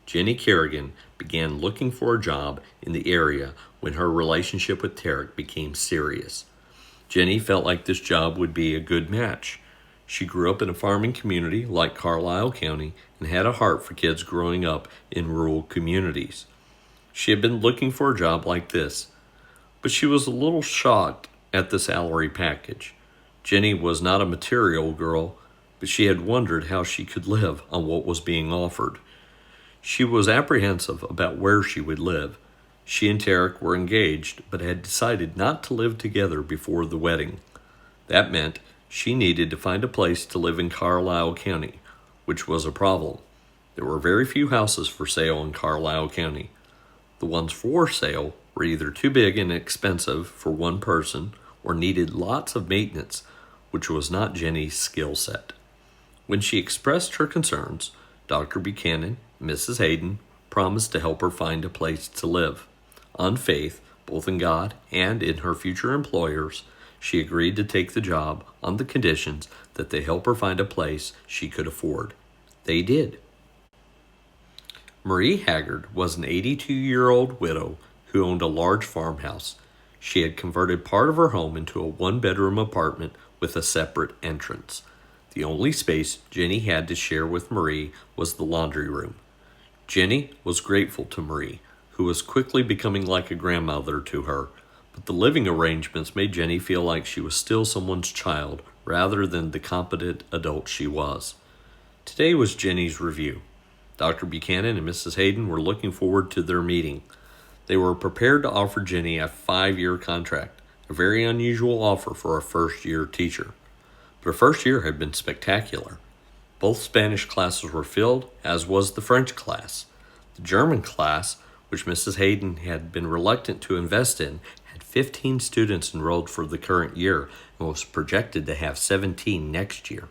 Jenny Kerrigan began looking for a job in the area when her relationship with Tarek became serious. Jenny felt like this job would be a good match. She grew up in a farming community like Carlisle County and had a heart for kids growing up in rural communities. She had been looking for a job like this, but she was a little shocked at the salary package. Jenny was not a material girl, but she had wondered how she could live on what was being offered. She was apprehensive about where she would live. She and Tarek were engaged, but had decided not to live together before the wedding. That meant she needed to find a place to live in Carlisle County, which was a problem. There were very few houses for sale in Carlisle County. The ones for sale were either too big and expensive for one person or needed lots of maintenance, which was not Jenny's skill set. When she expressed her concerns, Dr. Buchanan and Mrs. Hayden promised to help her find a place to live. On faith, both in God and in her future employers, she agreed to take the job on the conditions that they help her find a place she could afford. They did. Marie Haggard was an 82-year-old widow who owned a large farmhouse. She had converted part of her home into a one-bedroom apartment with a separate entrance. The only space Jenny had to share with Marie was the laundry room. Jenny was grateful to Marie, who was quickly becoming like a grandmother to her, but the living arrangements made Jenny feel like she was still someone's child rather than the competent adult she was. Today was Jenny's review. Dr. Buchanan and Mrs. Hayden were looking forward to their meeting. They were prepared to offer Jenny a 5-year contract, a very unusual offer for a first-year teacher. But her first year had been spectacular. Both Spanish classes were filled, as was the French class. The German class, which Mrs. Hayden had been reluctant to invest in, had 15 students enrolled for the current year and was projected to have 17 next year.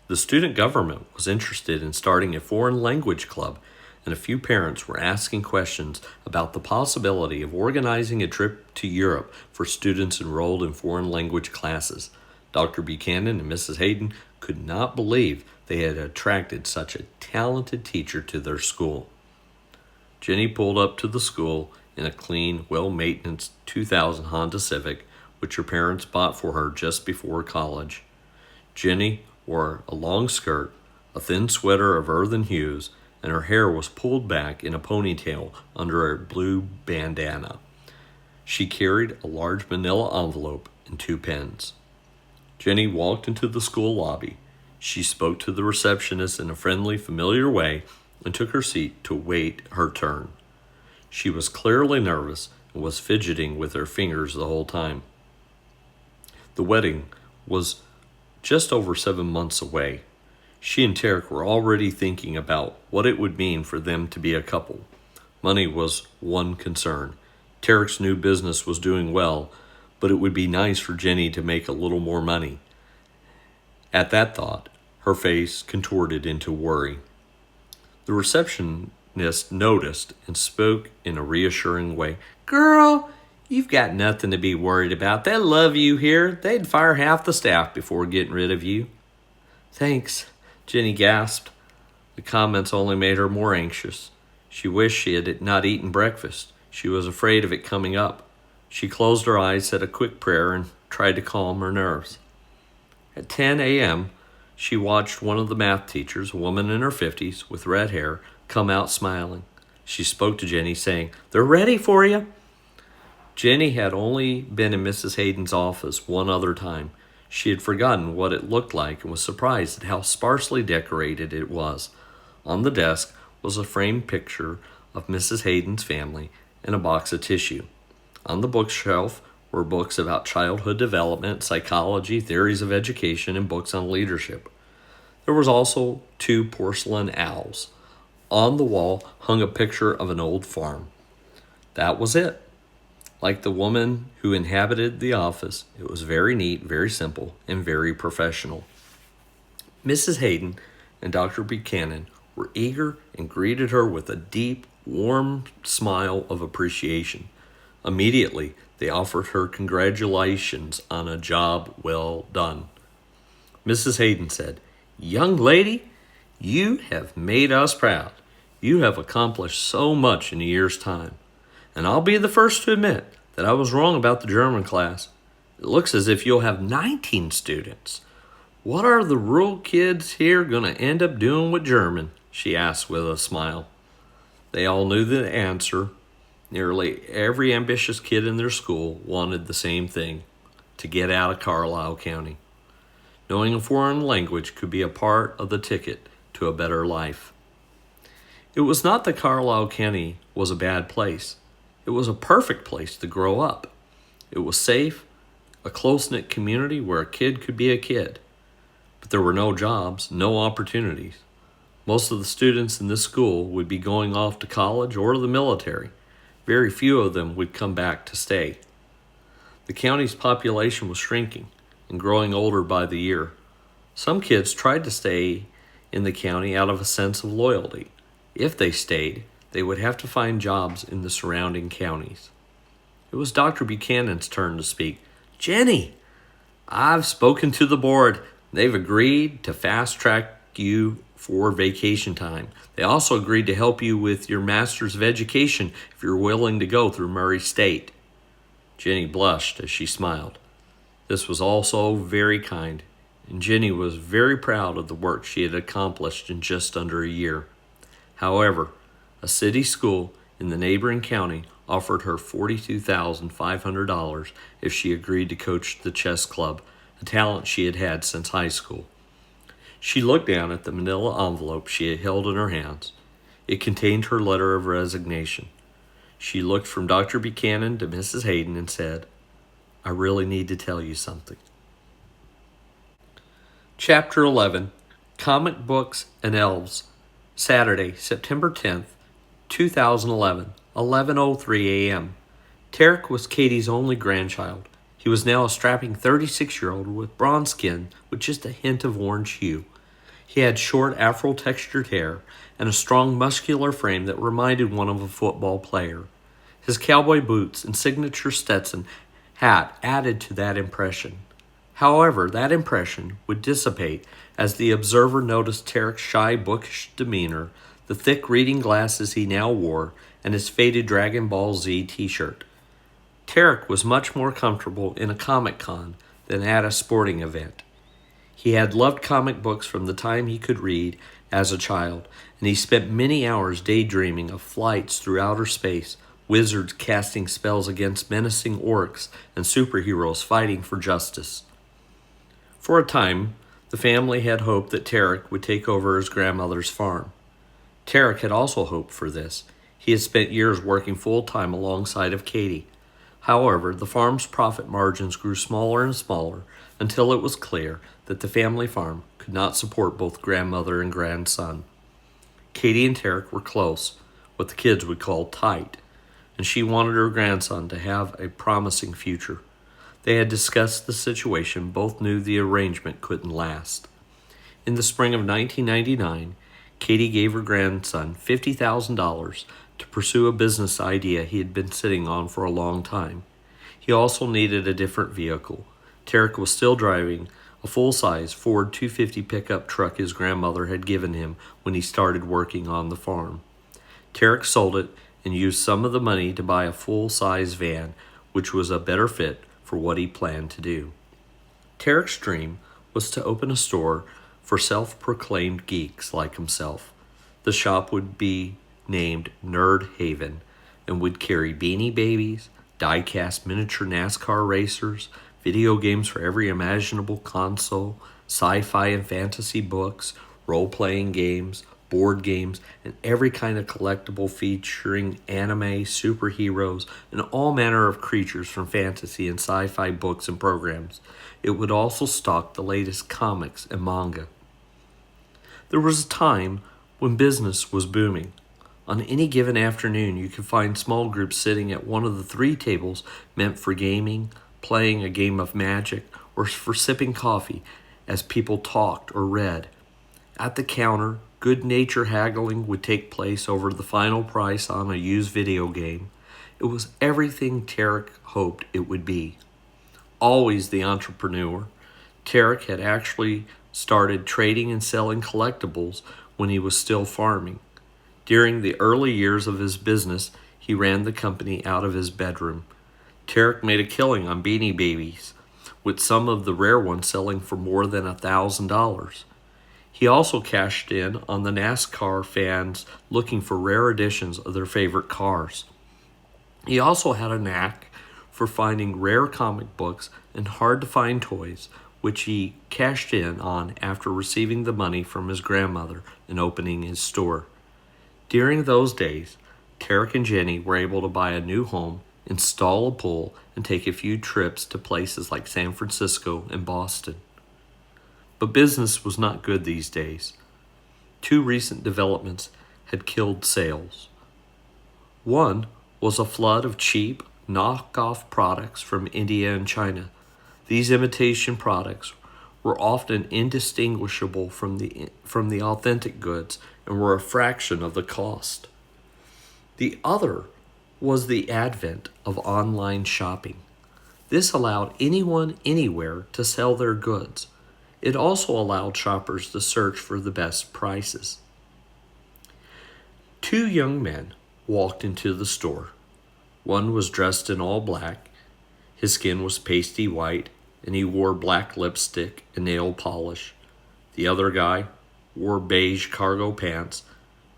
The student government was interested in starting a foreign language club, and a few parents were asking questions about the possibility of organizing a trip to Europe for students enrolled in foreign language classes. Dr. Buchanan and Mrs. Hayden could not believe they had attracted such a talented teacher to their school. Jenny pulled up to the school in a clean, well-maintenance 2000 Honda Civic, which her parents bought for her just before college. Jenny wore a long skirt, a thin sweater of earthen hues, and her hair was pulled back in a ponytail under a blue bandana. She carried a large manila envelope and 2 pens. Jenny walked into the school lobby. She spoke to the receptionist in a friendly, familiar way and took her seat to wait her turn. She was clearly nervous and was fidgeting with her fingers the whole time. The wedding was just over 7 months away. She and Tarek were already thinking about what it would mean for them to be a couple. Money was one concern. Tarek's new business was doing well, but it would be nice for Jenny to make a little more money. At that thought, her face contorted into worry. The receptionist noticed and spoke in a reassuring way. "Girl, you've got nothing to be worried about. They love you here. They'd fire half the staff before getting rid of you." "Thanks," Jenny gasped. The comments only made her more anxious. She wished she had not eaten breakfast. She was afraid of it coming up. She closed her eyes, said a quick prayer, and tried to calm her nerves. At 10 a.m., she watched one of the math teachers, a woman in her 50s with red hair, come out smiling. She spoke to Jenny, saying, "They're ready for you." Jenny had only been in Mrs. Hayden's office one other time. She had forgotten what it looked like and was surprised at how sparsely decorated it was. On the desk was a framed picture of Mrs. Hayden's family and a box of tissue. On the bookshelf were books about childhood development, psychology, theories of education, and books on leadership. There was also 2 porcelain owls. On the wall hung a picture of an old farm. That was it. Like the woman who inhabited the office, it was very neat, very simple, and very professional. Mrs. Hayden and Dr. Buchanan were eager and greeted her with a deep, warm smile of appreciation. Immediately, they offered her congratulations on a job well done. Mrs. Hayden said, "Young lady, you have made us proud. You have accomplished so much in a year's time. And I'll be the first to admit that I was wrong about the German class. It looks as if you'll have 19 students. What are the rural kids here going to end up doing with German?" she asked with a smile. They all knew the answer. Nearly every ambitious kid in their school wanted the same thing, to get out of Carlisle County. Knowing a foreign language could be a part of the ticket to a better life. It was not that Carlisle County was a bad place. It was a perfect place to grow up. It was safe, a close-knit community where a kid could be a kid. But there were no jobs, no opportunities. Most of the students in this school would be going off to college or the military. Very few of them would come back to stay. The county's population was shrinking and growing older by the year. Some kids tried to stay in the county out of a sense of loyalty. If they stayed, they would have to find jobs in the surrounding counties. It was Dr. Buchanan's turn to speak. "Jenny, I've spoken to the board. They've agreed to fast-track you for vacation time. They also agreed to help you with your Master's of Education if you're willing to go through Murray State." Jenny blushed as she smiled. This was also very kind, and Jenny was very proud of the work she had accomplished in just under a year. However, a city school in the neighboring county offered her $42,500 if she agreed to coach the chess club, a talent she had had since high school. She looked down at the manila envelope she had held in her hands. It contained her letter of resignation. She looked from Dr. Buchanan to Mrs. Hayden and said, "I really need to tell you something." Chapter 11, Comic Books and Elves, Saturday, September 10th, 2011, 11:03 a.m. Tarek was Katie's only grandchild. He was now a strapping 36-year-old with bronze skin with just a hint of orange hue. He had short afro-textured hair and a strong muscular frame that reminded one of a football player. His cowboy boots and signature Stetson hat added to that impression. However, that impression would dissipate as the observer noticed Tarek's shy, bookish demeanor, the thick reading glasses he now wore, and his faded Dragon Ball Z t-shirt. Tarek was much more comfortable in a Comic-Con than at a sporting event. He had loved comic books from the time he could read as a child, and he spent many hours daydreaming of flights through outer space, wizards casting spells against menacing orcs, and superheroes fighting for justice. For a time, the family had hoped that Tarek would take over his grandmother's farm. Tarek had also hoped for this. He had spent years working full-time alongside of Katie. However, the farm's profit margins grew smaller and smaller until it was clear that the family farm could not support both grandmother and grandson. Katie and Tarek were close, what the kids would call tight, and she wanted her grandson to have a promising future. They had discussed the situation, both knew the arrangement couldn't last. In the spring of 1999, Katie gave her grandson $50,000 to pursue a business idea he had been sitting on for a long time. He also needed a different vehicle. Tarek was still driving a full-size Ford 250 pickup truck his grandmother had given him when he started working on the farm. Tarek sold it and used some of the money to buy a full-size van, which was a better fit for what he planned to do. Tarek's dream was to open a store for self-proclaimed geeks like himself. The shop would be named Nerd Haven and would carry Beanie Babies, die-cast miniature NASCAR racers, video games for every imaginable console, sci-fi and fantasy books, role-playing games, board games, and every kind of collectible featuring anime, superheroes, and all manner of creatures from fantasy and sci-fi books and programs. It would also stock the latest comics and manga. There was a time when business was booming. On any given afternoon, you could find small groups sitting at one of the 3 tables meant for gaming, playing a game of magic, or for sipping coffee as people talked or read. At the counter, good-natured haggling would take place over the final price on a used video game. It was everything Tarek hoped it would be. Always the entrepreneur, Tarek had actually started trading and selling collectibles when he was still farming. During the early years of his business, he ran the company out of his bedroom. Tarek made a killing on Beanie Babies, with some of the rare ones selling for more than $1,000. He also cashed in on the NASCAR fans looking for rare editions of their favorite cars. He also had a knack for finding rare comic books and hard-to-find toys, which he cashed in on after receiving the money from his grandmother and opening his store. During those days, Tarek and Jenny were able to buy a new home, install a pool, and take a few trips to places like San Francisco and Boston. But business was not good these days. 2 recent developments had killed sales. One was a flood of cheap, knockoff products from India and China. These imitation products were often indistinguishable from the authentic goods and were a fraction of the cost. The other was the advent of online shopping. This allowed anyone anywhere to sell their goods. It also allowed shoppers to search for the best prices. 2 young men walked into the store. One was dressed in all black. His skin was pasty white, and he wore black lipstick and nail polish. The other guy wore beige cargo pants,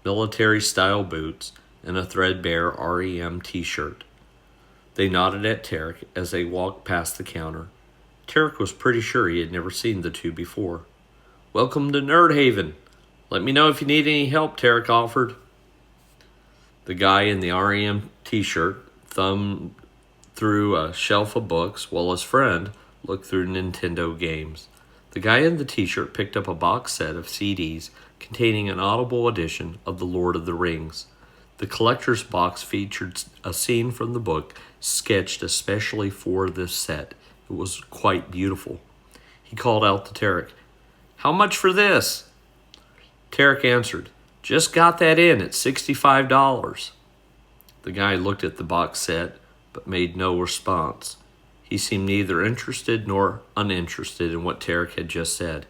military-style boots, and a threadbare REM t-shirt. They nodded at Tarek as they walked past the counter. Tarek was pretty sure he had never seen the 2 before. "Welcome to Nerd Haven. Let me know if you need any help," Tarek offered. The guy in the REM t-shirt thumbed through a shelf of books while his friend looked through Nintendo games. The guy in the t-shirt picked up a box set of CDs containing an audible edition of The Lord of the Rings. The collector's box featured a scene from the book sketched especially for this set. It was quite beautiful. He called out to Tarek, "How much for this?" Tarek answered, "Just got that in at $65. The guy looked at the box set but made no response. He seemed neither interested nor uninterested in what Tarek had just said.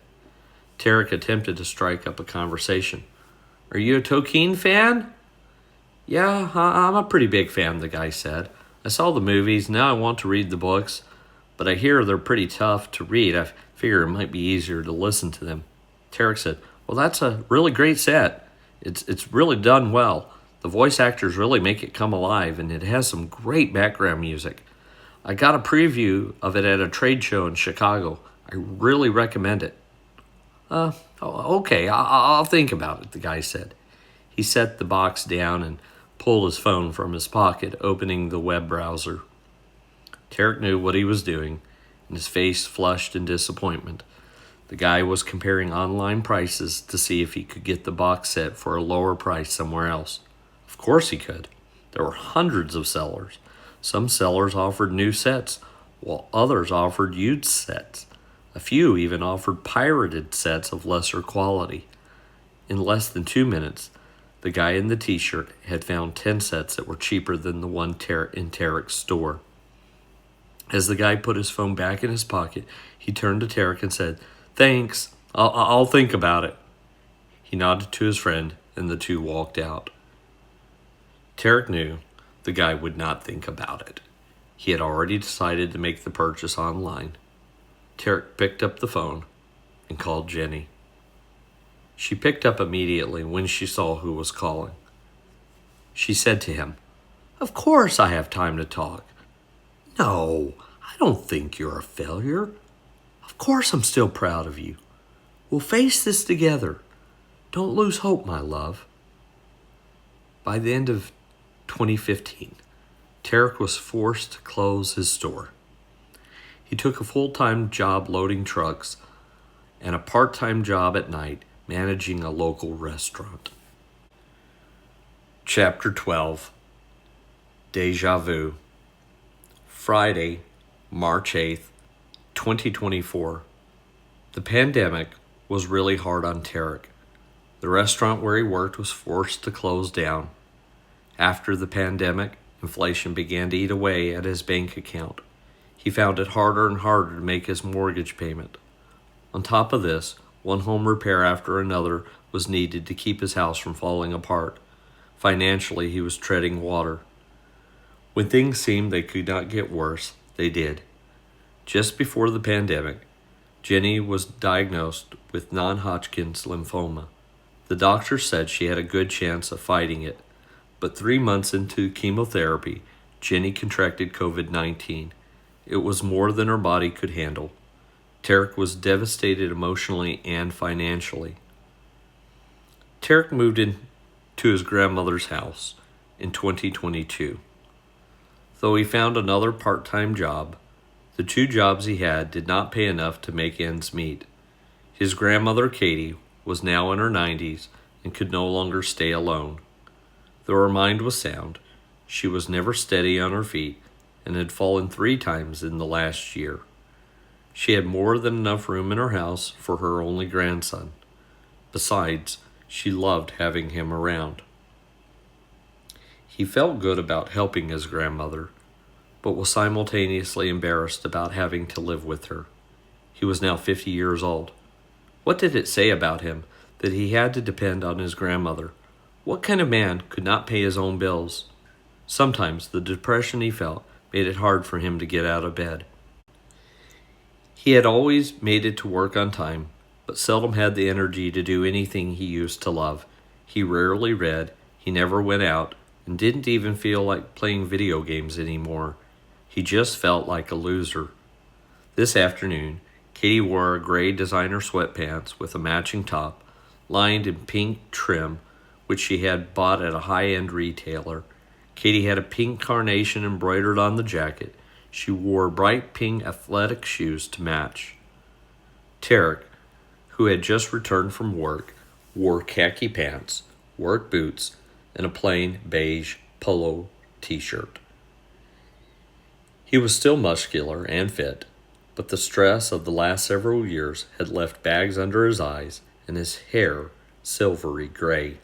Tarek attempted to strike up a conversation. "Are you a Tolkien fan?" Yeah, I'm a pretty big fan, the guy said. I saw the movies, now I want to read the books, but I hear they're pretty tough to read. I figure it might be easier to listen to them. Tarek said, well, that's a really great set. It's really done well. The voice actors really make it come alive, and it has some great background music. I got a preview of it at a trade show in Chicago. I really recommend it. Okay, I'll think about it, the guy said. He set the box down and pulled his phone from his pocket, opening the web browser. Tarek knew what he was doing, and his face flushed in disappointment. The guy was comparing online prices to see if he could get the box set for a lower price somewhere else. Of course he could. There were hundreds of sellers. Some sellers offered new sets, while others offered used sets. A few even offered pirated sets of lesser quality. In less than 2 minutes, the guy in the t-shirt had found 10 sets that were cheaper than the one in Tarek's store. As the guy put his phone back in his pocket, he turned to Tarek and said, "Thanks, I'll think about it." He nodded to his friend, and the two walked out. Tarek knew the guy would not think about it. He had already decided to make the purchase online. Tarek picked up the phone and called Jenny. She picked up immediately when she saw who was calling. She said to him, "Of course I have time to talk. No, I don't think you're a failure. Of course I'm still proud of you. We'll face this together. Don't lose hope, my love." By the end of 2015, Tarek was forced to close his store. He took a full-time job loading trucks and a part-time job at night managing a local restaurant. Chapter 12. Deja Vu. Friday, March 8th, 2024. The pandemic was really hard on Tarek. The restaurant where he worked was forced to close down. After the pandemic, inflation began to eat away at his bank account. He found it harder and harder to make his mortgage payment. On top of this, one home repair after another was needed to keep his house from falling apart. Financially, he was treading water. When things seemed they could not get worse, they did. Just before the pandemic, Jenny was diagnosed with non-Hodgkin's lymphoma. The doctor said she had a good chance of fighting it, but 3 months into chemotherapy, Jenny contracted COVID-19. It was more than her body could handle. Tarek was devastated emotionally and financially. Tarek moved into his grandmother's house in 2022. Though he found another part-time job, the 2 jobs he had did not pay enough to make ends meet. His grandmother, Katie, was now in her 90s and could no longer stay alone. Though her mind was sound, she was never steady on her feet and had fallen 3 times in the last year. She had more than enough room in her house for her only grandson. Besides, she loved having him around. He felt good about helping his grandmother, but was simultaneously embarrassed about having to live with her. He was now 50 years old. What did it say about him that he had to depend on his grandmother? What kind of man could not pay his own bills? Sometimes the depression he felt made it hard for him to get out of bed. He had always made it to work on time, but seldom had the energy to do anything he used to love. He rarely read, he never went out, and didn't even feel like playing video games anymore. He just felt like a loser. This afternoon, Katie wore a gray designer sweatpants with a matching top, lined in pink trim, which she had bought at a high-end retailer. Katie had a pink carnation embroidered on the jacket. She wore bright pink athletic shoes to match. Tarek, who had just returned from work, wore khaki pants, work boots, and a plain beige polo t-shirt. He was still muscular and fit, but the stress of the last several years had left bags under his eyes and his hair silvery gray.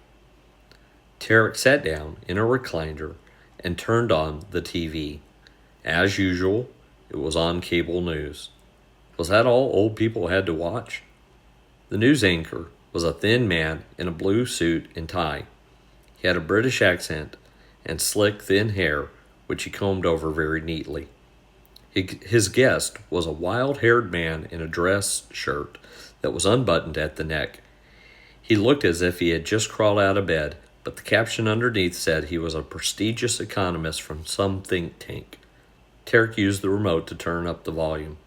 Tarek sat down in a recliner and turned on the TV. As usual, it was on cable news. Was that all old people had to watch? The news anchor was a thin man in a blue suit and tie. He had a British accent and slick, thin hair, which he combed over very neatly. His guest was a wild-haired man in a dress shirt that was unbuttoned at the neck. He looked as if he had just crawled out of bed, but the caption underneath said he was a prestigious economist from some think tank. Tarek used the remote to turn up the volume.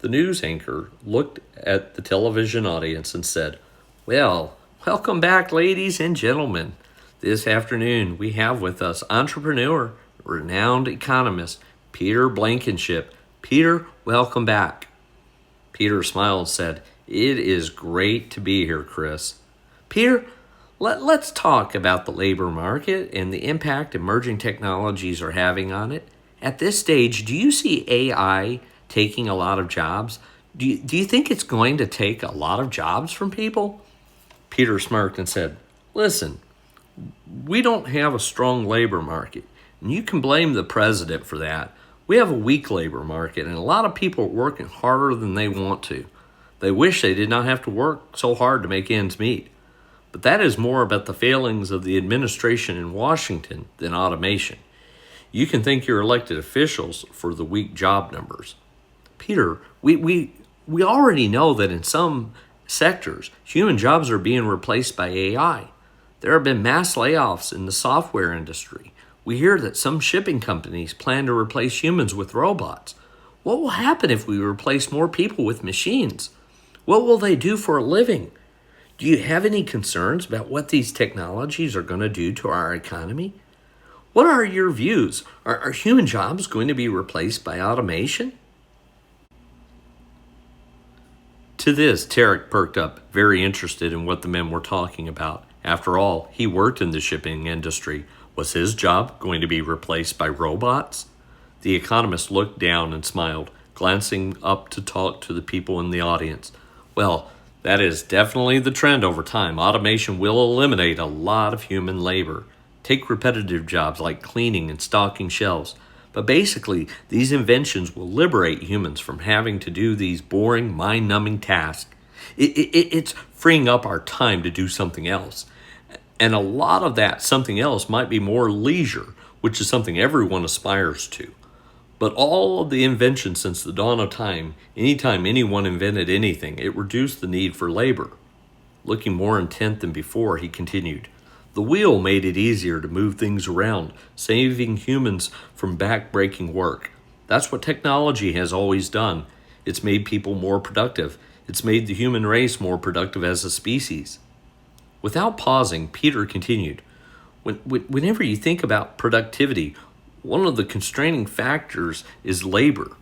The news anchor looked at the television audience and said, "Well, welcome back, ladies and gentlemen. This afternoon we have with us entrepreneur, renowned economist, Peter Blankenship. Peter, welcome back." Peter smiled and said, "It is great to be here, Chris." "Peter, let's talk about the labor market and the impact emerging technologies are having on it. At this stage, do you see AI taking a lot of jobs? Do you think it's going to take a lot of jobs from people?" Peter smirked and said, "Listen, we don't have a strong labor market, and you can blame the president for that. We have a weak labor market, and a lot of people are working harder than they want to. They wish they did not have to work so hard to make ends meet. But that is more about the failings of the administration in Washington than automation. You can thank your elected officials for the weak job numbers." "Peter, we already know that in some sectors, human jobs are being replaced by AI. There have been mass layoffs in the software industry. We hear that some shipping companies plan to replace humans with robots. What will happen if we replace more people with machines? What will they do for a living? Do you have any concerns about what these technologies are going to do to our economy? What are your views? Are human jobs going to be replaced by automation?" To this, Tarek perked up, very interested in what the men were talking about. After all, he worked in the shipping industry. Was his job going to be replaced by robots? The economist looked down and smiled, glancing up to talk to the people in the audience. "Well, that is definitely the trend over time. Automation will eliminate a lot of human labor. Take repetitive jobs like cleaning and stocking shelves. But basically, these inventions will liberate humans from having to do these boring, mind-numbing tasks. It's freeing up our time to do something else. And a lot of that something else might be more leisure, which is something everyone aspires to. But all of the inventions since the dawn of time, anytime anyone invented anything, it reduced the need for labor." Looking more intent than before, he continued, "The wheel made it easier to move things around, saving humans from back-breaking work. That's what technology has always done. It's made people more productive. It's made the human race more productive as a species." Without pausing, Peter continued, Whenever you think about productivity, one of the constraining factors is labor.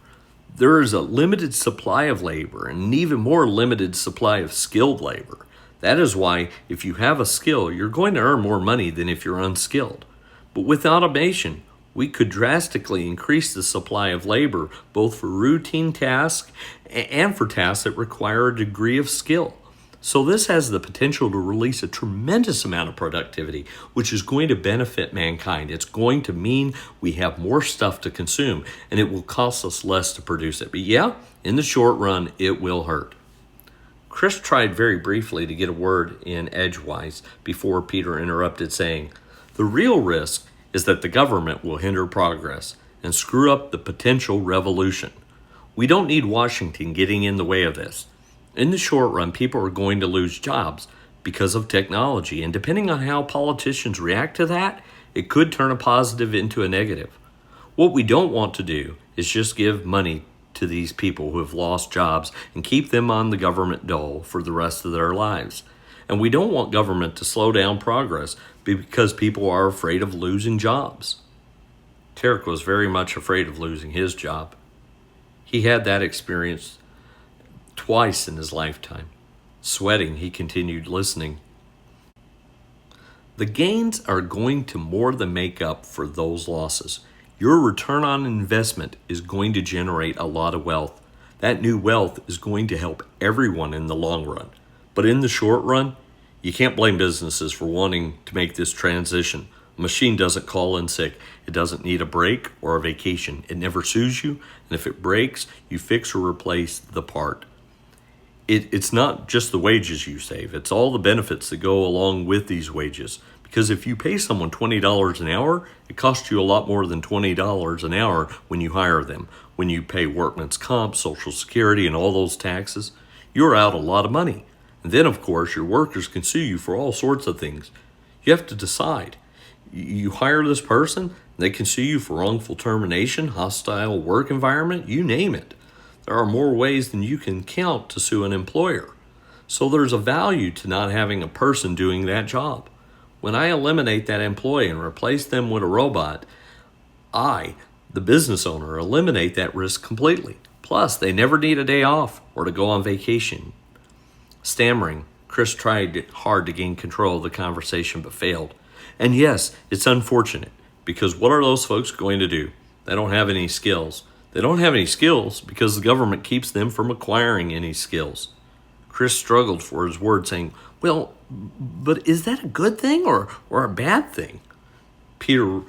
There is a limited supply of labor and an even more limited supply of skilled labor. That is why if you have a skill, you're going to earn more money than if you're unskilled. But with automation, we could drastically increase the supply of labor, both for routine tasks and for tasks that require a degree of skill. So this has the potential to release a tremendous amount of productivity, which is going to benefit mankind. It's going to mean we have more stuff to consume, and it will cost us less to produce it. But yeah, in the short run, it will hurt. Chris tried very briefly to get a word in edgewise before Peter interrupted, saying, "The real risk is that the government will hinder progress and screw up the potential revolution. We don't need Washington getting in the way of this. In the short run, people are going to lose jobs because of technology, and depending on how politicians react to that, it could turn a positive into a negative. What we don't want to do is just give money to these people who have lost jobs and keep them on the government dole for the rest of their lives. And we don't want government to slow down progress because people are afraid of losing jobs." Tarek was very much afraid of losing his job. He had that experience twice in his lifetime. Sweating, he continued listening. "The gains are going to more than make up for those losses. Your return on investment is going to generate a lot of wealth. That new wealth is going to help everyone in the long run. But in the short run, you can't blame businesses for wanting to make this transition. A machine doesn't call in sick. It doesn't need a break or a vacation. It never sues you, and if it breaks, you fix or replace the part. It's not just the wages you save. It's all the benefits that go along with these wages, Because if you pay someone $20 an hour, it costs you a lot more than $20 an hour when you hire them. When you pay workman's comp, Social Security, and all those taxes, you're out a lot of money. And then, of course, your workers can sue you for all sorts of things. You have to decide. You hire this person, they can sue you for wrongful termination, hostile work environment, you name it. There are more ways than you can count to sue an employer. So there's a value to not having a person doing that job. When I eliminate that employee and replace them with a robot, I, the business owner, eliminate that risk completely. Plus, they never need a day off or to go on vacation. Stammering, Chris tried hard to gain control of the conversation but failed. And yes, it's unfortunate, because what are those folks going to do? They don't have any skills. They don't have any skills because the government keeps them from acquiring any skills. Chris struggled for his words, saying, well, but is that a good thing or a bad thing? Peter,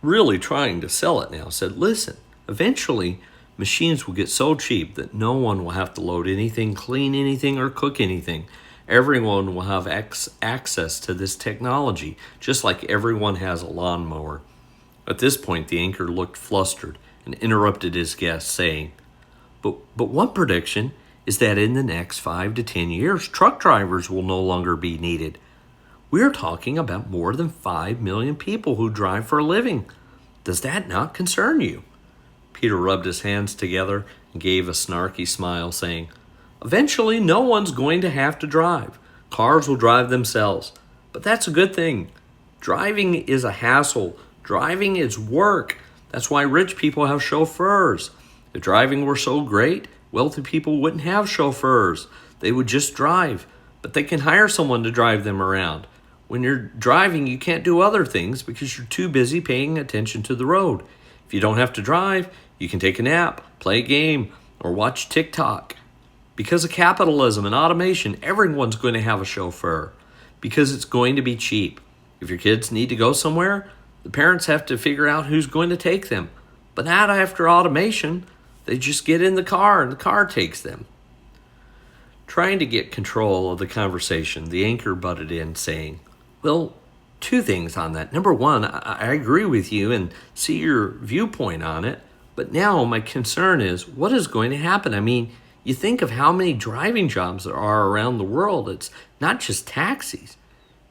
really trying to sell it now, said, listen, eventually machines will get so cheap that no one will have to load anything, clean anything, or cook anything. Everyone will have access to this technology, just like everyone has a lawnmower. At this point, the anchor looked flustered and interrupted his guest, saying, But one prediction is that in the next 5 to 10 years, truck drivers will no longer be needed. We're talking about more than 5 million people who drive for a living. Does that not concern you? Peter rubbed his hands together and gave a snarky smile, saying, eventually, no one's going to have to drive. Cars will drive themselves. But that's a good thing. Driving is a hassle. Driving is work. That's why rich people have chauffeurs. If driving were so great, wealthy people wouldn't have chauffeurs. They would just drive. But they can hire someone to drive them around. When you're driving, you can't do other things because you're too busy paying attention to the road. If you don't have to drive, you can take a nap, play a game, or watch TikTok. Because of capitalism and automation, everyone's going to have a chauffeur because it's going to be cheap. If your kids need to go somewhere, the parents have to figure out who's going to take them. But not after automation. They just get in the car and the car takes them. Trying to get control of the conversation, the anchor butted in, saying, well, 2 things on that. Number 1, I agree with you and see your viewpoint on it. But now my concern is, what is going to happen? I mean, you think of how many driving jobs there are around the world. It's not just taxis.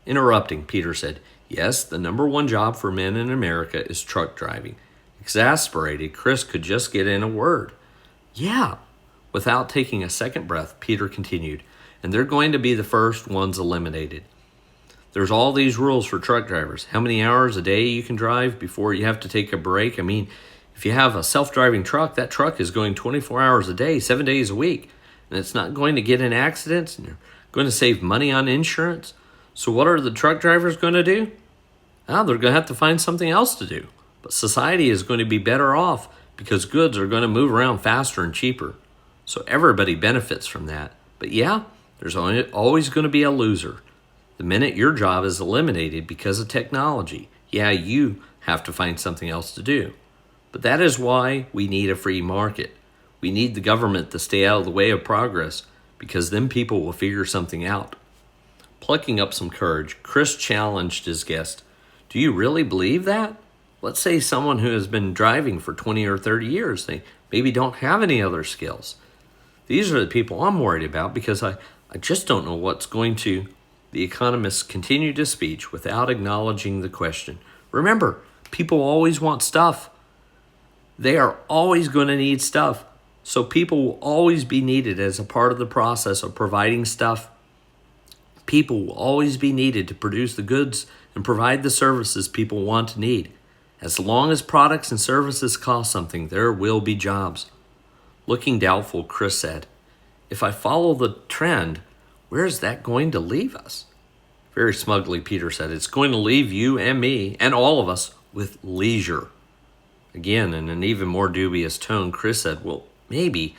Interrupting, Peter said, yes, the number 1 job for men in America is truck driving. Exasperated, Chris could just get in a word. Yeah. Without taking a second breath, Peter continued, and they're going to be the first ones eliminated. There's all these rules for truck drivers. How many hours a day you can drive before you have to take a break? I mean, if you have a self-driving truck, that truck is going 24 hours a day, 7 days a week, and it's not going to get in accidents, and you're going to save money on insurance. So what are the truck drivers going to do? They're going to have to find something else to do. But society is going to be better off because goods are going to move around faster and cheaper. So everybody benefits from that. But yeah, there's always going to be a loser. The minute your job is eliminated because of technology, yeah, you have to find something else to do. But that is why we need a free market. We need the government to stay out of the way of progress because then people will figure something out. Plucking up some courage, Chris challenged his guest. Do you really believe that? Let's say someone who has been driving for 20 or 30 years, they maybe don't have any other skills. These are the people I'm worried about because I just don't know what's going to... The economist continued his speech without acknowledging the question. Remember, people always want stuff. They are always going to need stuff. So people will always be needed as a part of the process of providing stuff. People will always be needed to produce the goods and provide the services people want to need. As long as products and services cost something, there will be jobs. Looking doubtful, Chris said, if I follow the trend, where is that going to leave us? Very smugly, Peter said, it's going to leave you and me and all of us with leisure. Again, in an even more dubious tone, Chris said, well, maybe,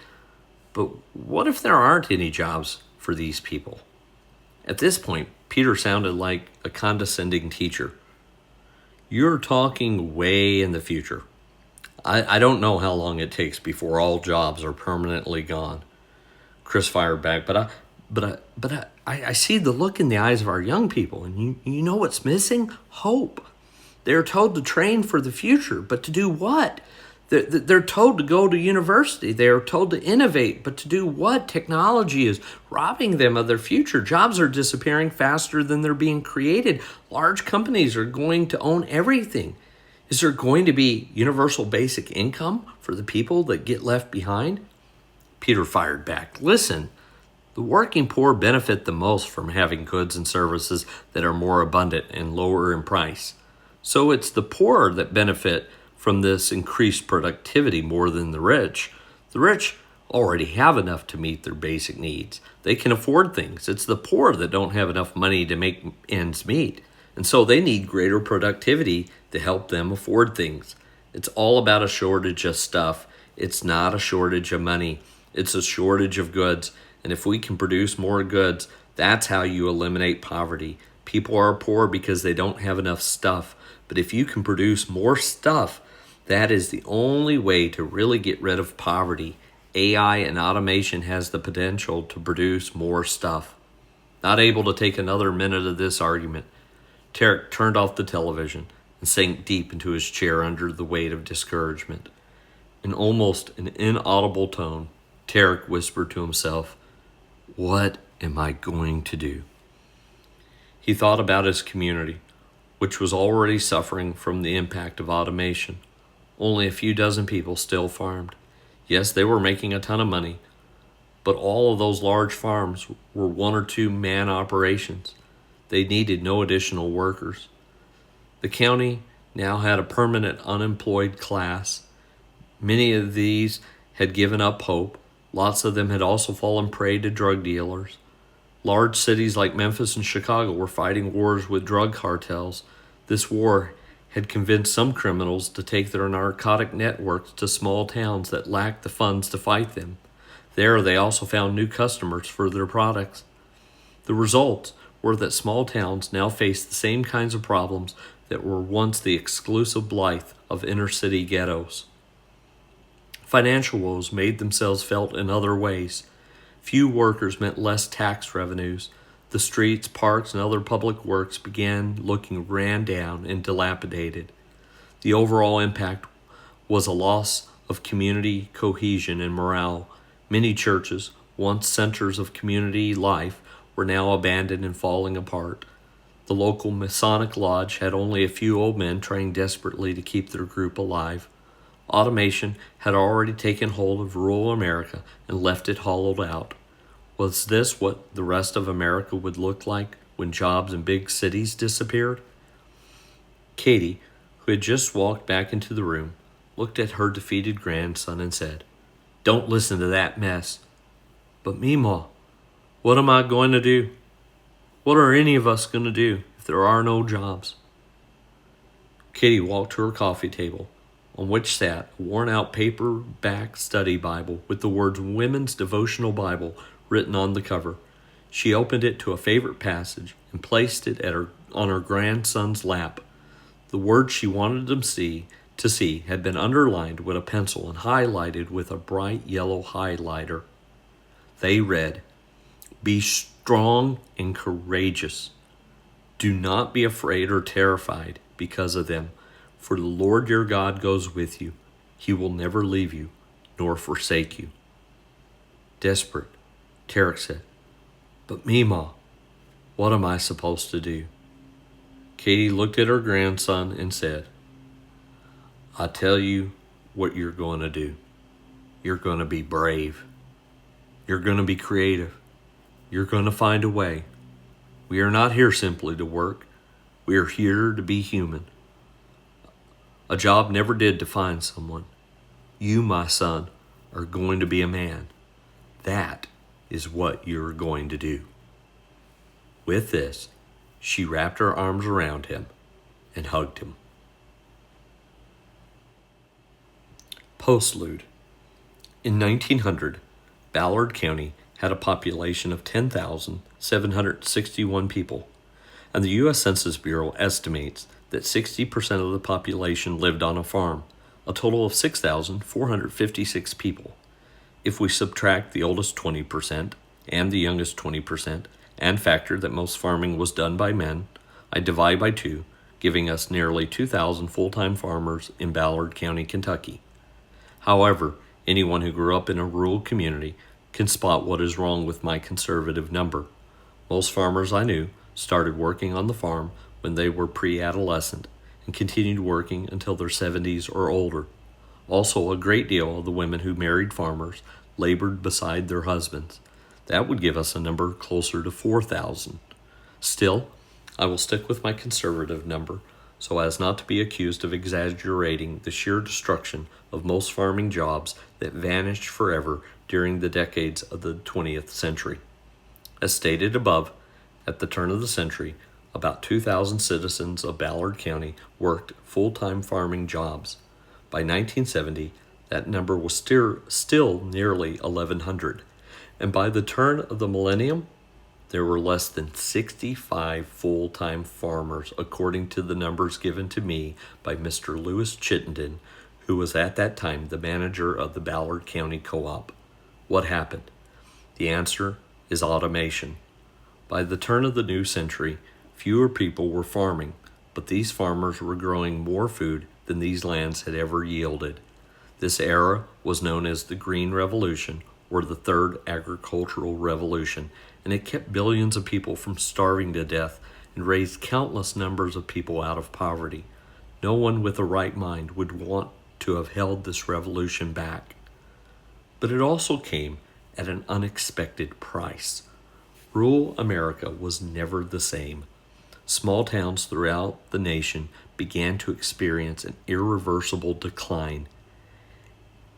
but what if there aren't any jobs for these people? At this point, Peter sounded like a condescending teacher. You're talking way in the future. I don't know how long it takes before all jobs are permanently gone. Chris fired back, But I see the look in the eyes of our young people, and you know what's missing? Hope. They're told to train for the future, but to do what? They're told to go to university. They're told to innovate, but to do what? Technology is robbing them of their future. Jobs are disappearing faster than they're being created. Large companies are going to own everything. Is there going to be universal basic income for the people that get left behind? Peter fired back. Listen, the working poor benefit the most from having goods and services that are more abundant and lower in price. So it's the poor that benefit from this increased productivity more than the rich. The rich already have enough to meet their basic needs. They can afford things. It's the poor that don't have enough money to make ends meet. And so they need greater productivity to help them afford things. It's all about a shortage of stuff. It's not a shortage of money. It's a shortage of goods. And if we can produce more goods, that's how you eliminate poverty. People are poor because they don't have enough stuff. But if you can produce more stuff, that is the only way to really get rid of poverty. AI and automation has the potential to produce more stuff. Not able to take another minute of this argument, Tarek turned off the television and sank deep into his chair under the weight of discouragement. In almost an inaudible tone, Tarek whispered to himself, "What am I going to do?" He thought about his community, which was already suffering from the impact of automation. Only a few dozen people still farmed. Yes, they were making a ton of money, but all of those large farms were 1 or 2 man operations. They needed no additional workers. The county now had a permanent unemployed class. Many of these had given up hope. Lots of them had also fallen prey to drug dealers. Large cities like Memphis and Chicago were fighting wars with drug cartels. This war had convinced some criminals to take their narcotic networks to small towns that lacked the funds to fight them. There, they also found new customers for their products. The results were that small towns now faced the same kinds of problems that were once the exclusive blight of inner-city ghettos. Financial woes made themselves felt in other ways. Few workers meant less tax revenues. The streets, parks, and other public works began looking ran down and dilapidated. The overall impact was a loss of community cohesion and morale. Many churches, once centers of community life, were now abandoned and falling apart. The local Masonic lodge had only a few old men trying desperately to keep their group alive. Automation had already taken hold of rural America and left it hollowed out. Was this what the rest of America would look like when jobs in big cities disappeared? Katie, who had just walked back into the room, looked at her defeated grandson and said, "Don't listen to that mess." "But Meemaw, what am I going to do? What are any of us going to do if there are no jobs?" Katie walked to her coffee table, on which sat a worn-out paperback study Bible with the words "Women's Devotional Bible" written on the cover. She opened it to a favorite passage and placed it on her grandson's lap. The words she wanted them to see had been underlined with a pencil and highlighted with a bright yellow highlighter. They read, "Be strong and courageous. Do not be afraid or terrified because of them, for the Lord your God goes with you. He will never leave you nor forsake you." Desperate, Tarek said, "But Meemaw, what am I supposed to do?" Katie looked at her grandson and said, "I tell you what you're going to do. You're going to be brave. You're going to be creative. You're going to find a way. We are not here simply to work. We are here to be human. A job never did define someone. You, my son, are going to be a man. That is what you're going to do." With this, she wrapped her arms around him and hugged him. Postlude. In 1900, Ballard County had a population of 10,761 people, and the U.S. Census Bureau estimates that 60% of the population lived on a farm, a total of 6,456 people. If we subtract the oldest 20%, and the youngest 20%, and factor that most farming was done by men, I divide by 2, giving us nearly 2,000 full-time farmers in Ballard County, Kentucky. However, anyone who grew up in a rural community can spot what is wrong with my conservative number. Most farmers I knew started working on the farm when they were pre-adolescent and continued working until their 70s or older. Also, a great deal of the women who married farmers labored beside their husbands. That would give us a number closer to 4,000. Still, I will stick with my conservative number so as not to be accused of exaggerating the sheer destruction of most farming jobs that vanished forever during the decades of the 20th century. As stated above, at the turn of the century, about 2,000 citizens of Ballard County worked full-time farming jobs. By 1970, that number was still nearly 1,100, and by the turn of the millennium, there were less than 65 full-time farmers, according to the numbers given to me by Mr. Lewis Chittenden, who was at that time the manager of the Ballard County Co-op. What happened? The answer is automation. By the turn of the new century, fewer people were farming, but these farmers were growing more food than these lands had ever yielded. This era was known as the Green Revolution, or the Third Agricultural Revolution, and it kept billions of people from starving to death and raised countless numbers of people out of poverty. No one with a right mind would want to have held this revolution back. But it also came at an unexpected price. Rural America was never the same. Small towns throughout the nation began to experience an irreversible decline.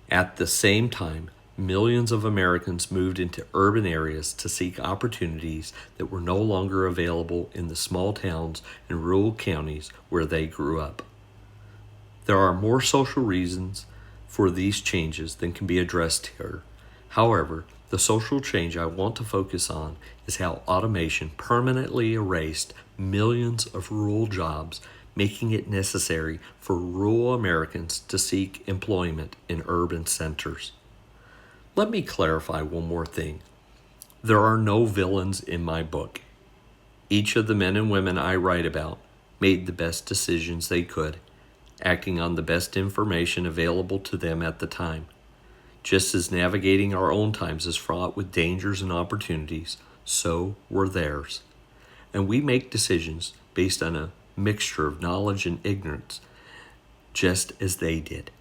At the same time, millions of Americans moved into urban areas to seek opportunities that were no longer available in the small towns and rural counties where they grew up. There are more social reasons for these changes than can be addressed here. However, the social change I want to focus on is how automation permanently erased millions of rural jobs, making it necessary for rural Americans to seek employment in urban centers. Let me clarify one more thing. There are no villains in my book. Each of the men and women I write about made the best decisions they could, acting on the best information available to them at the time. Just as navigating our own times is fraught with dangers and opportunities, so were theirs. And we make decisions based on a mixture of knowledge and ignorance, just as they did.